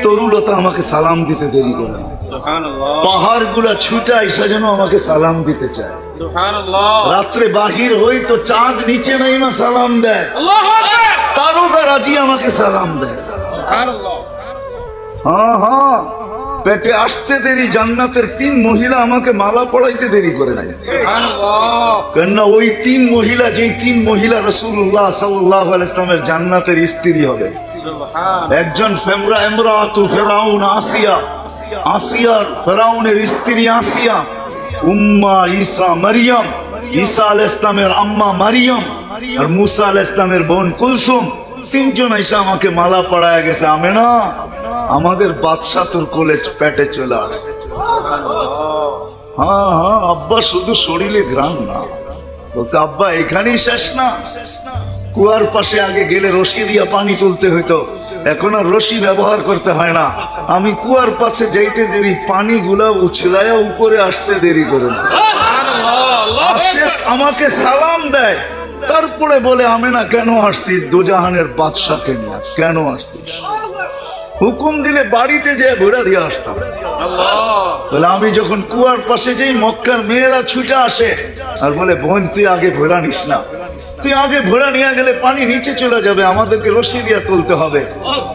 তরুলতা আমাকে সালাম দিতে দেরি করে না। পাহাড় গুলা ছুটাই সেজন্য আমাকে সালাম দিতে চায়। রাত্রে বাহির হই তো চাঁদ নিচে নাই না সালাম দেয়, তারকা রাজি আমাকে সালাম দেয়। হ্যাঁ হ্যাঁ, পেটে আসতে দেরি, জান্নাতের 3 মহিলা আমাকে মালা পড়াইতে দেরি করে নাই। কেননা ওই 3 মহিলা, যেই 3 মহিলা রাসূলুল্লাহ সাল্লাল্লাহু আলাইহি ওয়াসাল্লামের জান্নাতের স্ত্রী হবে। একজন ইমরাতু ফিরাউন আসিয়া, আসিয়ার ফিরাউনের স্ত্রী আসিয়া, উম্মা ঈসা মারিয়াম, ঈসা আলাইহিস সালামের আম্মা মারিয়াম, আর মুসা আলাইহিস সালামের বোন কুলসুম। 3 জন এসে আমাকে মালা পড়ায় গেছে। আমেনা, আমাদের বাদশা তোর কোলে পেটে চলে আসছে। হ্যাঁ হ্যাঁ আব্বা, শুধু শরীরে ঘ্রাণ না। বলছে, আব্বা এখানেই শেষ না, কুয়ার পাশে আগে গেলে রশি দিয়া পানি তুলতে হইতো, এখন আর রশি ব্যবহার করতে হয় না। আমি কুয়ার পাশে যাইতে দেরি, পানিগুলা উছলায়া উপরে আসতে দেরি করে না। আসে আমাকে সালাম দেয়, তারপরে বলে আমেনা কেন আসছিস? দোজাহানের বাদশাকে নিয়ে কেন আসছিস? হুকুম দিলে বাড়িতে যেয়ে ভোরা দিয়ে আসতাম। বলে আমি যখন কুয়ার পাশে যাই, মক্কার মেয়েরা ছুটে আসে আর বলে বোন তুই আগে ভোরা নিস না, তুই আগে ভোরা নিয়ে গেলে পানি নিচে চলে যাবে, আমাদেরকে রশি দিয়ে তুলতে হবে।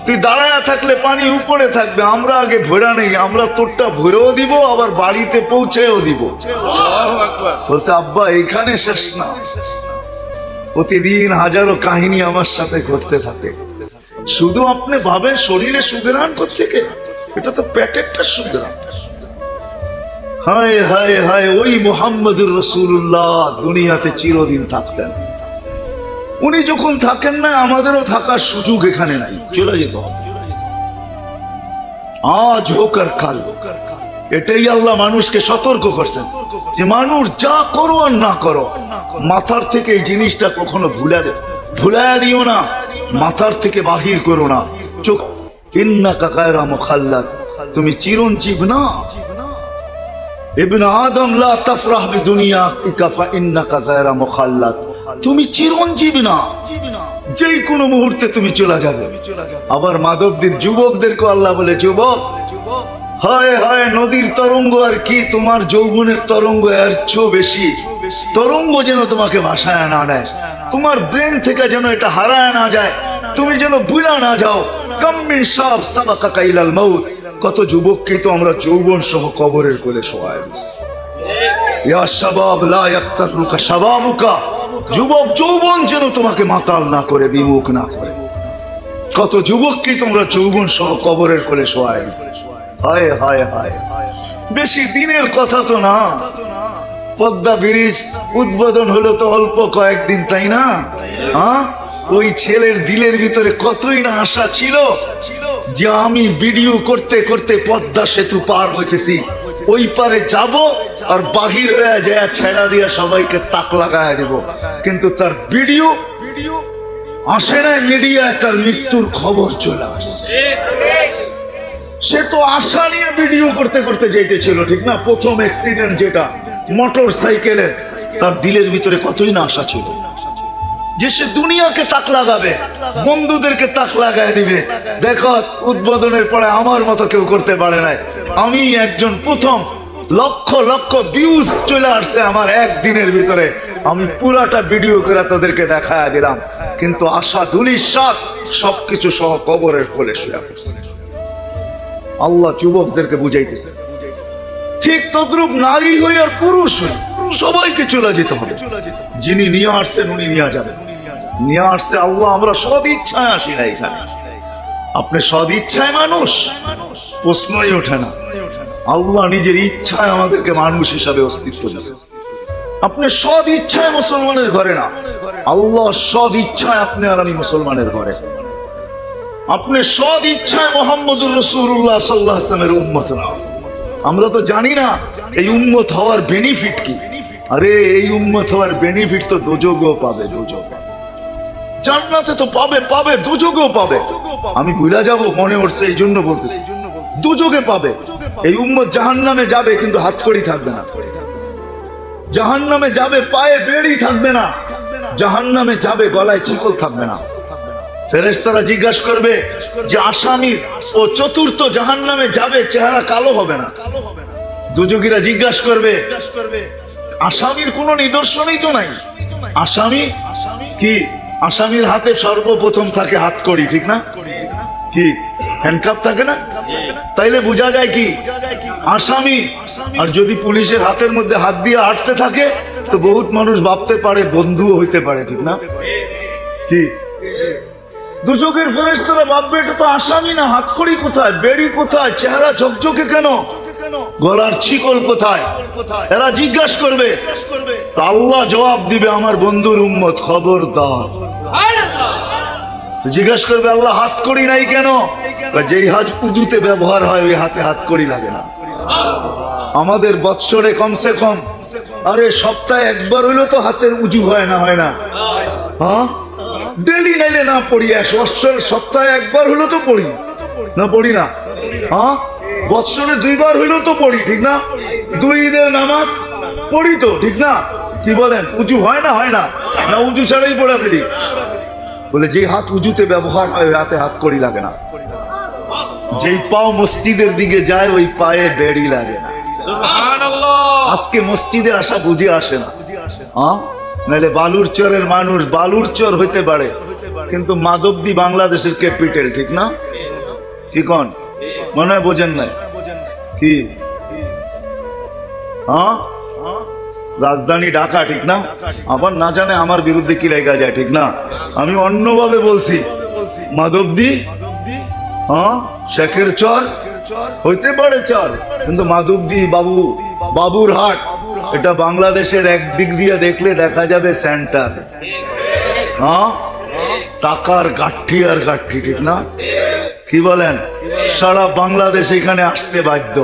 তুই দাঁড়ায় থাকলে পানি উপরে থাকবে, আমরা আগে ভোরা নেই, আমরা তোরটা ভরেও দিব আবার বাড়িতে পৌঁছেও দিব। বলছে আব্বা এখানে শেষ না, প্রতিদিন হাজারো কাহিনী আমার সাথে ঘটতে থাকে। শুধু আপনি ভাবেন শরীরে সুগ্রাণ কোত্থেকে, এটা তো পেটেরটা সুগ্রাণ। হায় হায় হায়, ওই মুহাম্মদুর রাসূলুল্লাহ দুনিয়াতে চিরদিন থাকতেন। উনি যখন থাকেন না, আমাদেরও থাকার সুযোগ এখানে নাই, চলে যেতে হবে। আজ হোক আর কাল, এটাই আল্লাহ মানুষকে সতর্ক করছেন যে মানুষ যা করো আর না করো, মাথার থেকে এই জিনিসটা কখনো ভুলায়া দিও না, মাথার থেকে বাহির করো না। চোখ ইন্নাকা গায়রা মুখাল্লাদ, তুমি চিরঞ্জীব না। ইবনে আদম লা তাফরাহ বিদুনিয়াকা ফা ইন্নাকা গায়রা মুখাল্লাদ, তুমি চিরঞ্জীব না, যেই কোনো মুহূর্তে তুমি চলে যাবে। আবার মাধবদের যুবকদেরকে আল্লাহ বলে যুবক, হায় হায় নদীর তরঙ্গ আর কি, তোমার যৌবনের তরঙ্গ এর চেয়েও বেশি। তরঙ্গ যেন তোমাকে ভাসায় না নেয়, তোমার ব্রেন থেকে যেন এটা হারায় না যায়, তুমি যেন ভুলা না যাও। কাম মিন শাব সাবাকাকা ইলাল মাউত, কত যুবককে তো আমরা যৌবন সহ কবরের কোলে শোয়াই দিছি। ইয়া শাবাব লা ইয়াক্তারুকা শাবাবুকা, যুবক যৌবন যেন তোমাকে মাতাল না করে, বিমুখ না করে। কত যুবককে তোমরা যৌবন সহ কবরের কোলে শোয়াই দিছি। হায় হায় হায়, বেশি দিনের কথা তো না। পদ্মা ব্রিজ উদ্বোধন হলো তো অল্প কয়েকদিন, তাই না? হ্যাঁ, ওই ছেলের দিলের ভিতরে কতই না আশা ছিল যে আমি ভিডিও করতে করতে পদ্মা সেতু পার হইতেছি, ওই পারে যাব আর বাহির হয়ে যায় ছেড়া দিয়া সবাইকে তাক লাগায় দেব। কিন্তু তার ভিডিও আসে না মিডিয়ায়, তার মৃত্যুর খবর চলে আসছে। সে তো আশা নিয়ে ভিডিও করতে করতে যাইতেছিল, ঠিক না? প্রথম অ্যাক্সিডেন্ট যেটা মোটর সাইকেলের, তার দিলের ভিতরে কতই না আশা ছিল যে সে দুনিয়াকে তাক লাগাবে, বন্ধুদেরকে তাক লাগায় দিবে। দেখো উদ্বোধনের পরে আমার মতো কেউ করতে পারে নাই, আমি একজন প্রথম। লক্ষ লক্ষ ভিউজ চলে আসছে আমার একদিনের ভিতরে, আমি পুরাটা ভিডিও করে তাদেরকে দেখায় দিলাম। কিন্তু আশা ধুলিস্যাৎ সবকিছু সহ কবরের কোলে শুয়ে পড়ছে। আল্লাহ যুবকদেরকে বুঝাইতেছে ঠিক তদ্রূপ নারী হই আর পুরুষ হই, সবাইকে চলে যেতে হবে। যিনি নিয়ে আসছেন উনি নিয়ে যাবেন, নিয়ে আসছে আল্লাহ। আমরা সদ ইচ্ছায় আসি না এখানে। আপনি সদ ইচ্ছায় মানুষ, প্রশ্নই ওঠে না। আল্লাহ নিজের ইচ্ছায় আমাদেরকে মানুষ হিসাবে অস্তিত্ব দিয়েছে। আপনি সদ ইচ্ছায় মুসলমানের ঘরে না, আল্লাহ সদ ইচ্ছায় আপনি আর আমি মুসলমানের ঘরে। আপনি সদ ইচ্ছায় মুহাম্মদুর রাসূলুল্লাহ সাল্লাল্লাহু আলাইহি ওয়াসাল্লামের উম্মত না। আমরা তো জানি না এই উম্মত হওয়ার বেনিফিট কি। আরে এই উম্মত হওয়ার বেনিফিট তো দোজগও পাবে, দোজগ জান্নাতে তো পাবে, পাবে দোজগও পাবে। আমি ভুলা যাব মনে হচ্ছে, এই জন্য বলতেছি দোজগে পাবে। এই উম্মত জাহান্নামে যাবে কিন্তু হাতকড়ি থাকবে না, জাহান্নামে যাবে পায়ে বেড়ি থাকবে না, জাহান্নামে যাবে গলায় শিকল থাকবে না। ফেরেশতারা জিজ্ঞাসা করবে যে আসামির ও চতুর্থ জাহান্নামে যাবে, চেহারা কালো হবে না। দুজগীরা জিজ্ঞাসা করবে আসামির কোনো নিদর্শনই তো নাই। আসামি কি? আসামির হাতে সর্বপ্রথম থাকে হাতকড়ি, ঠিক না? কি হ্যান্ডকাপ থাকে না? তাইলে বোঝা যায় কি আসামি। আর যদি পুলিশের হাতের মধ্যে হাত দিয়ে হাঁটতে থাকে তো বহুত মানুষ ভাবতে পারে বন্ধুও হইতে পারে, ঠিক না? কি দুজকের ফেরেশতারা ভাববে এটা তো আসামি না, হাতকড়ি কোথায়, বেড়ি কোথায়, চেহারা ঝকঝকে কেন, গলার শিকল কোথায়? এরা জিজ্ঞাসা করবে, আল্লাহ জবাব দিবে আমার বন্ধুর উম্মত খবরদার। জিজ্ঞাসা করবে আল্লাহ হাতকড়ি নাই কেন? যেই হাত উদুতে ব্যবহার হয় ওই হাতে হাতকড়ি লাগে না। আমাদের বৎসরে কমসে কম আরে সপ্তাহে একবার হইলো তো হাতের উজু হয় না, হয় না? হ্যাঁ, ডেলি নাইলে না পড়ি, সপ্তাহে একবার হলো তো পড়ি, না পড়ি না? হ্যাঁ, বৎসরে 2 বার হইলেও তো পড়ি, ঠিক না? 2 ঈদের নামাজ পড়ি তো, ঠিক না? কি বলেন, উঁচু হয় না? হয় না? না উঁচু ছাড়াই পড়া ফেলি? বলে যেই হাত উঁচুতে ব্যবহার হয় ওই হাতে হাত কড়ি লাগে না, যেই পাও মসজিদের দিকে যায় ওই পায়ে বেড়ি লাগে না। আজকে মসজিদে আসা বুঝে আসে না, নাহলে বালুর চরের মানুষ বালুর চর হইতে পারে, কিন্তু মাধবদী বাংলাদেশের ক্যাপিটাল, ঠিক না? কি কোন মনে হয় বোঝেন নাই? কি রাজধানী ঢাকা, ঠিক না? আবার না জানে আমার বিরুদ্ধে কি লেখা যায়, ঠিক না? আমি অন্যভাবে বলছি, মাধবদী শেখের চর হইতে পারে চর, কিন্তু মাধবদী বাবুর হাট এটা বাংলাদেশের একদিক দিয়ে দেখলে দেখা যাবে সেন্টার। টাকার গাঠি আর গাঠি, ঠিক না? কি বলেন? সারা বাংলাদেশ এখানে আসতে বাধ্য,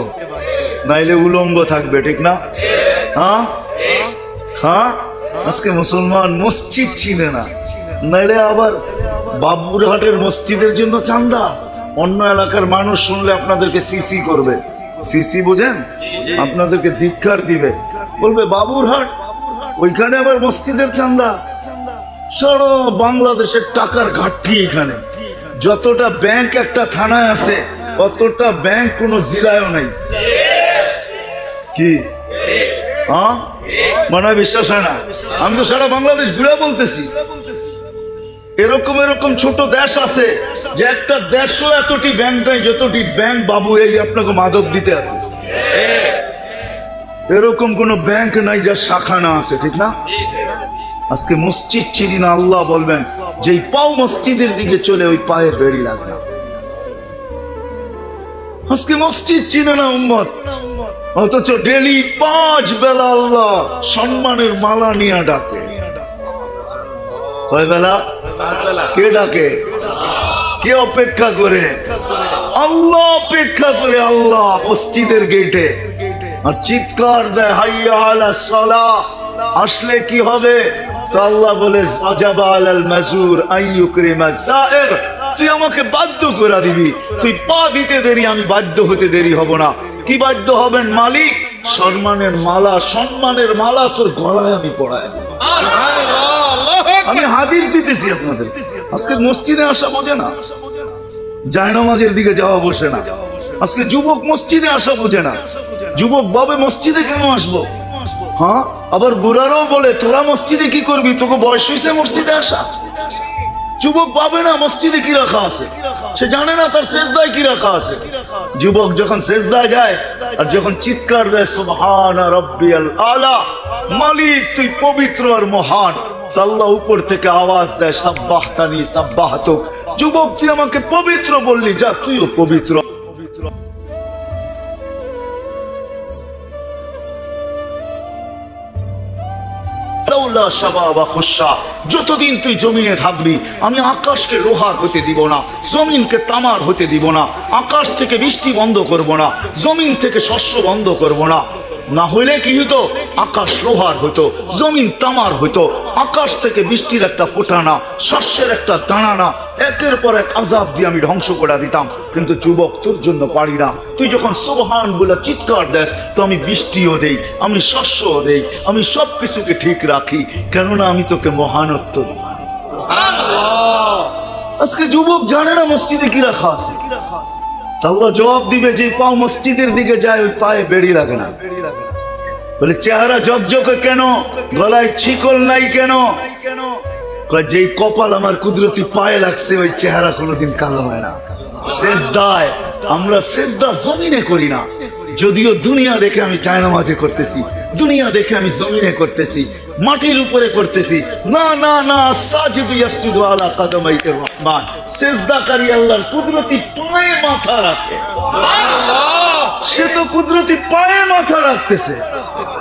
নাইলে উলঙ্গ থাকবে, ঠিক না? আজকে মুসলমান মসজিদ চিনে না, নাইলে আবার বাবুরহাটের মসজিদের জন্য চান্দা। অন্য এলাকার মানুষ শুনলে আপনাদেরকে সিসি করবে, সিসি বোঝেন? আপনাদেরকে ধিক্কার দিবে, বলবে বাবুরহাট ওইখানে আবার মসজিদের চান্দা। সারা বাংলাদেশের টাকার ঘাটতি এখানে। যতটা ব্যাংক একটা থানায় আছে অতটা ব্যাংক কোন জেলায়ও নাই। কি মনে হয় বিশ্বাস হয় না? আমি তো সারা বাংলাদেশ ঘুরে বলতেছি, এরকম এরকম ছোট দেশ আছে যে একটা দেশও এতটি ব্যাংক নাই যতটি ব্যাংক বাবু এই আপনাকে মাদক দিতে আছে। এরকম কোন ব্যাংক নাই যার শাখা না আছে, ঠিক না? আজকে মসজিদ চিনি না, আল্লাহ বলবেন যেই পাও মসজিদের দিকে চলে ওই পায়ে বেড়ি লাগে না। আজকে মসজিদ চিনে না উম্মত, অথচ ডেলি 5 বেলা আল্লাহ সম্মানের মালা নিয়ে ডাকে। কয় বেলা? কে ডাকে? কে অপেক্ষা করে? আল্লাহ অপেক্ষা করে। আল্লাহ মসজিদের গেটে আর চিৎকার দেয় হাইয়া আলাস সালাহ। আসলে কি হবে? তো আল্লাহ বলে ওয়াজাবা আলাল মাজুর আইয়ুকরিমা যায়ের। তুই আমাকে বাধ্য করে দিবি, তুই পা দিতে দেরি, আমি বাধ্য হতে দেরি হব না। কি বাধ্য হবেন? মালিক সম্মানের মালা, সম্মানের মালা তোর গলায় আমি পড়াই। আমি হাদিস দিতেছি আপনাদের। আজকে মসজিদে আসা বোঝে না, জায়নামাজের দিকে যাওয়া বসে না। আজকে যুবক মসজিদে আসা বোঝে না। যুবক ভাবে মসজিদে কেন আসবো? হ্যাঁ, আবার বুড়ারাও বলে তোরা মসজিদে কি করবি, তোকে বয়স হয়েছে মসজিদে আসা? যুবক ভাবে না মসজিদে কি রাখা আছে, সে জানে না তার সেজদায় কি রাখা আছে। যুবক যখন সেজদায় যায় আর যখন চিৎকার দেয় সুবহানা রাব্বিয়াল আলা, মালিক তুই পবিত্র আর মহান, আল্লাহ উপর থেকে আওয়াজ দেয় সাব্বাহতানি সাব্বাহতুক। যুবক তুই আমাকে পবিত্র বললি, যা তুইও পবিত্র। যতদিন তুই জমিনে থাকবি আমি আকাশকে লোহার হতে দিব না, জমিনকে তামার হতে দিব না, আকাশ থেকে বৃষ্টি বন্ধ করব না, জমিন থেকে শস্য বন্ধ করব না। না হইলে কি হতো? আকাশ লোহার হতো, জমিন তামার হতো, আকাশ থেকে বৃষ্টির একটা ফোঁটা না, শস্যের একটা দানা না, একের পর এক আযাব দিয়ে আমি ধ্বংস করে দিতাম। কিন্তু যুবক তোর জন্য পারি না। তুই যখন সুবহান বলে চিৎকার দেস তো আমি বৃষ্টিও দেই, আমি শস্যও দেই, আমি সবকিছুকে ঠিক রাখি, কেননা আমি তোকে মহানত্ব দিছি। আজকে যুবক জানে না মসজিদে কি রাখা আছে। আল্লাহ জবাব দিবে যে পাও মসজিদের দিকে যায় ওই পায়ে বেড়ি লাগে না। বলে চেহারা ঝকঝকে কেন, গলায় ছিকল নাই কেন? যেই কপাল আমার কুদরতি পায়ে লাগছে ওই চেহারা কোনোদিন কালো হয় না। সেজদায় আমরা সেজদা জমিনে করি না, যদিও দুনিয়া দেখে আমি জায়নামাজে করতেছি, দুনিয়া দেখে আমি জমিনে করতেছি, মাটির উপরে করতেছি। না না না, সাজিদু ইয়াসজুদু আলা কাদামাইর রহমান, সেজদাকারী আল্লাহর কুদরতি পায়ে মাথা রাখে। সে তো কুদরতি পায়ে মাথা রাখতেছে।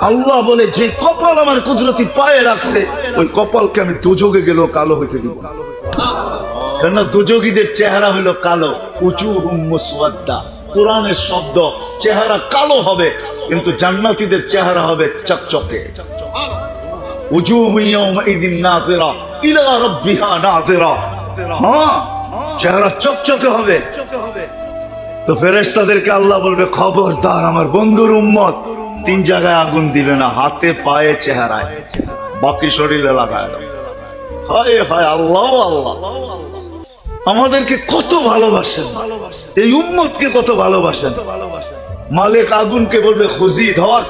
আল্লাহ বলে যে কপাল আমার কুদরতি পায়ে রাখছে ওই কপালকে আমি দোজখে গেলেও কালো হইতে দিব। কেননা দোজখীদের চেহারা হলো কালো, উজুহুম মুসওয়াদ্দা। কোরআনের শব্দ, চেহারা কালো হবে কিন্তু জান্নাতীদের চেহারা হবে চকচকে। উজুহু ইয়াওমাইযিন নাযিরা ইলা রাব্বিহা নাযিরা। হ্যাঁ, চেহারা চকচকে হবে। তো ফেরেশতাদেরকে আল্লাহ বলবে, খবরদার আমার বন্ধুর উম্মত 3 জায়গায় আগুন দিবে না, হাতে পায়ে চেহারায়, বাকি শরীরে লাগায় দাও। হায় হায়, আল্লাহ আল্লাহ আমাদেরকে কত ভালোবাসেন, এই উম্মতকে কত ভালোবাসেন। মালিক আগুনকে বলবে, খুজি ধর,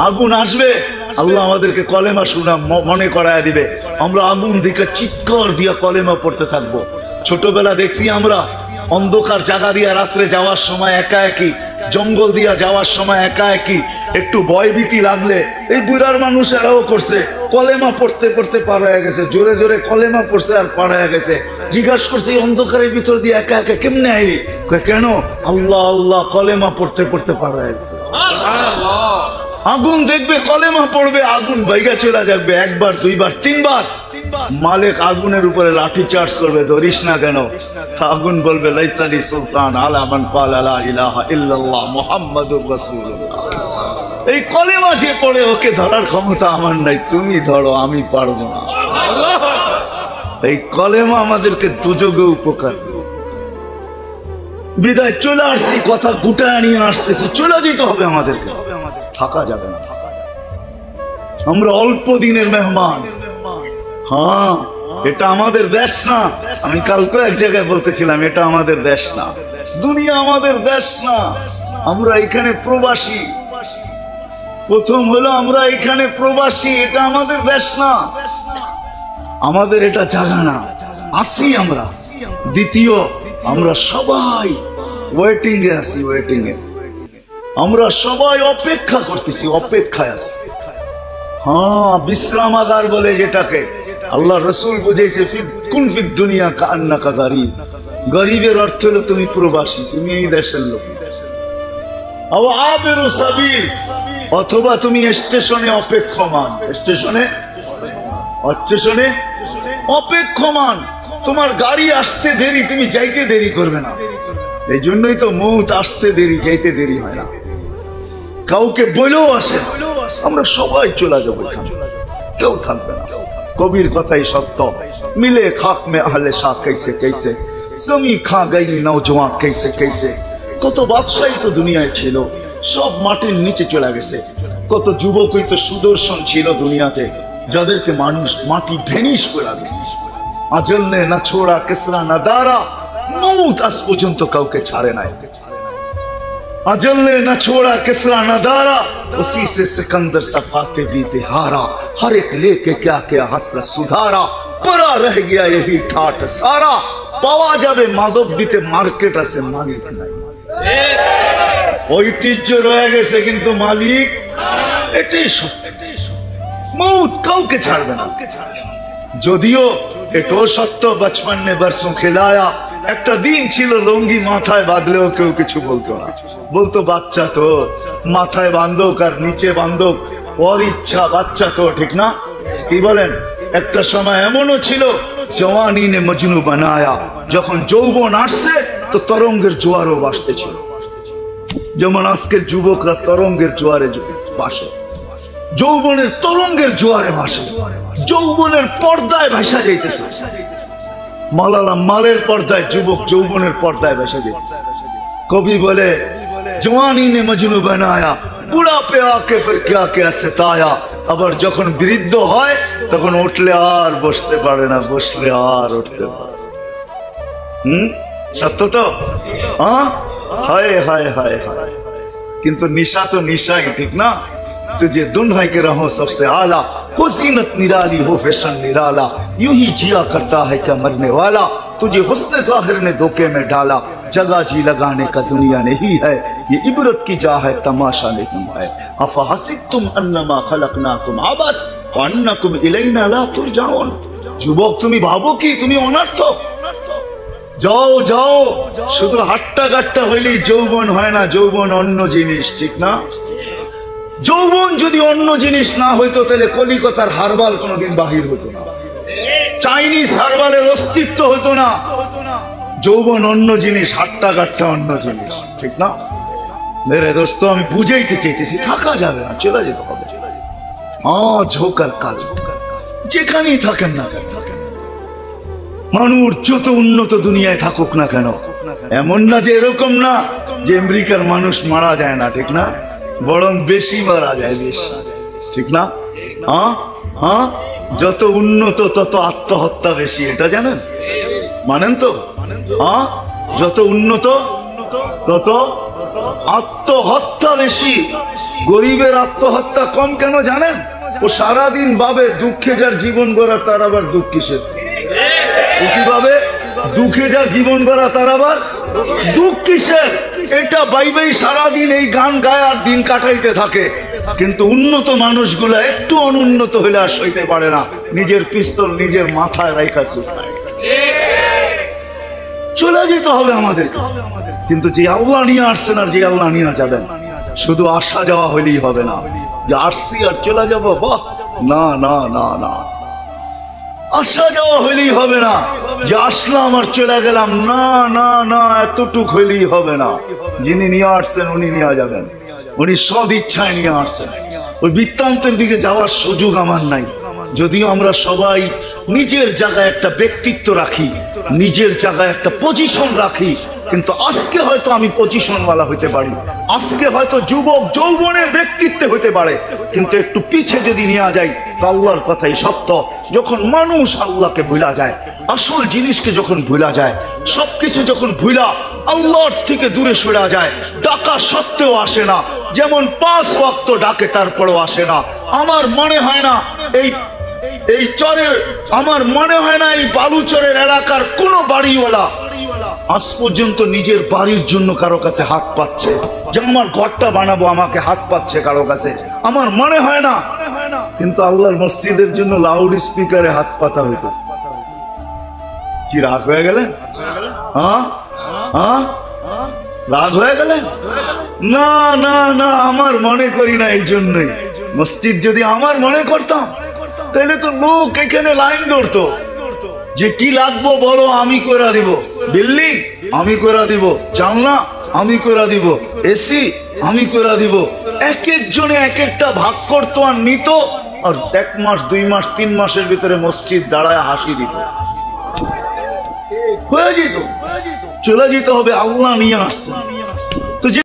আগুন আসবে। আল্লাহ আমাদেরকে কলেমা শুনা মনে করায় দিবে। আমরা আগুন দিকে চিৎকার দিয়া কলেমা পড়তে থাকবো। ছোটবেলা দেখছি আমরা অন্ধকার জায়গা দিয়া রাত্রে যাওয়ার সময় একা একই, জঙ্গল দিয়া যাওয়ার সময় একা একই, একটু ভয়ভীতি লাগলে এই বুড়ার মানুষেরাও করছে, কলেমা পড়তে পড়তে পার হয়ে গেছে, জোরে জোরে কলেমা পড়ছে আর পার হয়ে গেছে। জিজ্ঞাসা করছে, এই অন্ধকারের ভিতর দিয়ে একা একা কেমনে আইলি? কেন? আল্লাহ আল্লাহ কলেমা পড়তে পড়তে পার হয়ে গেছে। আগুন দেখবে, কলেমা পড়বে, আগুন বাইগা চলে যাবে, 1 বার 2 বার 3 বার। মালিক আগুনের উপরে লাঠি চার্জ করবে, ধরিস না কেন? আগুন বলবে, লাইসালি সুলতান আলা মান ক্বালা লা ইলাহা ইল্লাল্লাহ মুহাম্মাদুর রাসূলুল্লাহ। এই কলেমা যে পড়ে ওকে ধরার ক্ষমতা আমার নাই, তুমি ধরো, আমি পারবো না। এই কলেমা আমাদেরকে দুযোগে উপকার দেবে। বিদায় চলে আসছি, কথা গুটায় নিয়ে আসতেছি, চলে যেতে হবে আমাদেরকে, থাকা যাবে না। আমরা অল্প দিনের মেহমান। হ্যাঁ, এটা আমাদের দেশ না। আমি কালকে এক জায়গায় বলতেছিলাম, এটা আমাদের দেশ না, দুনিয়া আমাদের দেশ না। আমরা এখানে প্রবাসী। প্রথম হলো আমরা এখানে প্রবাসী, এটা আমাদের দেশ না, আমাদের এটা জায়গা না, আসি আমরা। দ্বিতীয়, আমরা সবাই ওয়েটিং এ আছি, ওয়েটিং এ আমরা সবাই অপেক্ষা করতেছি, অপেক্ষায় আছি। হ্যাঁ, বিশ্রামাগার বলে যেটাকে আল্লাহ রাসূল বুঝাইছে, কুন ফিদ দুনিয়া কান্নাকা গরীব। গরীবের অর্থ হলো তুমি প্রবাসী, তুমি এই দেশের লোক। আও আবিরু সাবিল, অথবা তুমি স্টেশনে অপেক্ষমান, স্টেশনে অপেক্ষমান। তোমার গাড়ি আসতে দেরি, তুমি যাইতে দেরি করবে না। এই জন্যই তো মৌত আসতে দেরি, যাইতে দেরি হয় না। কাউকে বলেও আসে, আমরা সবাই চলে যাবো, কেউ থাকবে না। কবির কথাই সত্য, মিলে খাক মে আহলে শাহ कैसे कैसे, জমি খা গই নওজওয়ান कैसे कैसे। কত বাদশাহী তো দুনিয়ায় ছিল, সব মাটির নিচে চলে গেছে। কত যুবকই তো সুদর্শন ছিল দুনিয়াতে, যাদেরকে মানুষ মাটি ভেনিশ করে গেছে। আজল নে না ছোড়া কিসরা না দারা, মৌত আজ পর্যন্ত কাউকে ছাড়ে নাই। अजल ने न छोड़ा किसरा न दारा, उसी से सिकंदर सफाते भी हारा। हर एक लेके क्या क्या हसरत सुधारा, परा रह गया यही ठाट सारा। पावा जाबे मादक दिते मार्केट আছে মালিক নাই, ঐতিহ্য রয়ে গেছে কিন্তু মালিক। এটাই সত্য, মৌত কাউকে ছাড়বে না। যদিও এটাও সত্য, বচপন ने बरसों खिलाया। একটা দিন ছিল লুঙ্গি মাথায় বাঁধলেও কেউ কিছু বলতো না, বলতো বাচ্চা তো, মাথায় বাঁধক আর নিচে বাঁধক, ওর ইচ্ছা, বাচ্চা তো, ঠিক না? কি বলেন? একটা সময় এমনও ছিল, জওয়ানি নে মজনু বানায়া। যখন যৌবন আসছে তো তরঙ্গের জোয়ারও ভাসতেছিল, যেমন আজকের যুবকরা তরঙ্গের জোয়ারে ভাসে, যৌবনের তরঙ্গের জোয়ারে ভাসে, যৌবনের পর্দায় ভাসা যাইতেছে। মালালা মালের পর্দায়, যুবক যৌবনের পর্দায় ভেসে যেতেছে। কবি বলে, জওয়ানি নে মজনু বানায়া, বুড়া পে আকে ফির क्या क्या सताया। আবার যখন বৃদ্ধ হয় তখন উঠলে আর বসতে পারে না, বসলে আর উঠতে পারে। সত্য তো? হ্যাঁ, হায় হায় হায় হায়। কিন্তু নিশা তো নিশাই, ঠিক না? तुझे दुन्हा के रहो सबसे आला, हो जीनत निराली हो फैशन निराला, यूं ही जिया करता है क्या मरने वाला। तुझे हुस्न जाहिर ने धोखे में डाला, जगह जी लगाने का दुनिया नहीं है, ये इबरत की जा है तमाशा नहीं है। अफहसिबतुम अन्नमा खलकनाकुम आबस व अन्नकुम इलैना ला तुरजाउन। যুবক, তুমি ভাবো কি তুমি অনর্থক? যাও যাও, শুধু হাট্টা কাট্টা হইলেই যৌবন হয় না, যৌবন অন্য জিনিস, ঠিক না? যৌবন যদি অন্য জিনিস না হইতো তাহলে কলিকাতার হারবাল কোনোদিন বাহির হতো না, চাইনিজ হারবালের অস্তিত্ব হতো না। যৌবন অন্য জিনিস, হাট্টা কাট্টা অন্য জিনিস, ঠিক না? মেরে দোস্ত, আমি বুঝাইতে চাইতেছি, থাকা যাবে না, চলে যেতে হবে। ঝোকার কাজ, যেখানেই থাকেন না কেন, মানুষ যত উন্নত দুনিয়ায় থাকুক না কেন, এমন না যে এরকম না যে আমেরিকার মানুষ মারা যায় না, ঠিক না? বরং বেশি মারা যায়, বেশি, ঠিক না? হ্যাঁ, যত উন্নত তত আত্মহত্যা বেশি, এটা জানেন? মানেন তো? যত উন্নত তত আত্মহত্যা বেশি। গরিবের আত্মহত্যা কম কেন জানেন? ও সারাদিন ভাবে দুঃখে যার জীবন গড়া তার আবার দুঃখ কিসের? ও কিভাবে দুঃখে যার জীবন গড়া তার আবার দুঃখ কিসের? এটা বাইবেই সারাদিন এই গান গায় আর দিন কাটাইতে থাকে। কিন্তু উন্নত মানুষগুলা একটু অনুন্নত হলে আর সইতে পারে না, নিজের পিস্তল নিজের মাথায় রাখা সুসাইড। চলে যেতে হবে আমাদেরকে, কিন্তু যে আল্লাহ নিয়ে আসছেন আর যে আল্লাহ নিয়ে যাবেন, শুধু আসা যাওয়া হইলেই হবে না যে আসছি আর চলে যাবো, বাহ, না না না না। আসা যাওয়া হইলেই হবে না যে আসলাম আর চলে গেলাম, না না না, এতটুক হইলেই হবে না। যিনি নিয়ে আসছেন উনি নিয়ে যাবেন, উনি সদ ইচ্ছায় নিয়ে আসছেন। ওই বৃত্তান্তের দিকে যাওয়ার সুযোগ আমার নাই। যদিও আমরা সবাই নিজের জায়গায় একটা ব্যক্তিত্ব রাখি, নিজের জায়গায় একটা পজিশন রাখি, কিন্তু আজকে হয়তো আমি পজিশনওয়ালা হইতে পারি, আজকে হয়তো যুবক যৌবনের ব্যক্তিত্বে হইতে পারে, কিন্তু একটু পিছে যদি নিয়ে যাই তো আল্লাহর কথাই সত্য। যখন মানুষ আল্লাহকে ভুলা যায়, আসল জিনিসকে যখন ভুলা যায়, সবকিছু যখন ভুলা আল্লাহর থেকে দূরে সরে যায়, ডাকা সত্ত্বেও আসে না, যেমন 5 ওয়াক্ত ডাকে তারপরেও আসে না। আমার মনে হয় না এই চরের, আমার মনে হয় না এই বালুচরের এলাকার কোনো বাড়িওয়ালা আজ পর্যন্ত নিজের বাড়ির জন্য কারো কাছে হাত পাচ্ছে, যে আমার ঘরটা বানাবো আমাকে হাত পাচ্ছে কারো কাছে, আমার মনে হয় না। কিন্তু আল্লাহর মসজিদের জন্য লাউড স্পিকারে হাত পাতা হইতেছে। কি রাগ হয়ে গেলেন? রাগ হয়ে গেলেন? না না না, আমার মনে করি না। এই জন্যই মসজিদ যদি আমার মনে করতাম তাহলে তো লোক এখানে লাইন ধরতো যে কি লাগবো বলো, আমি করে দিব, বিল্ডিং আমি করে দিব, জানলা আমি করে দিব, এসি আমি করে দিব। এক একজনে এক একটা ভাগ করতো আর নিত, আর 1 মাস 2 মাস 3 মাসের ভিতরে মসজিদ দাঁড়ায় হাসি দিত, হয়ে যেত। চলে যেতে হবে, আল্লাহ নিয়ে আসছেন।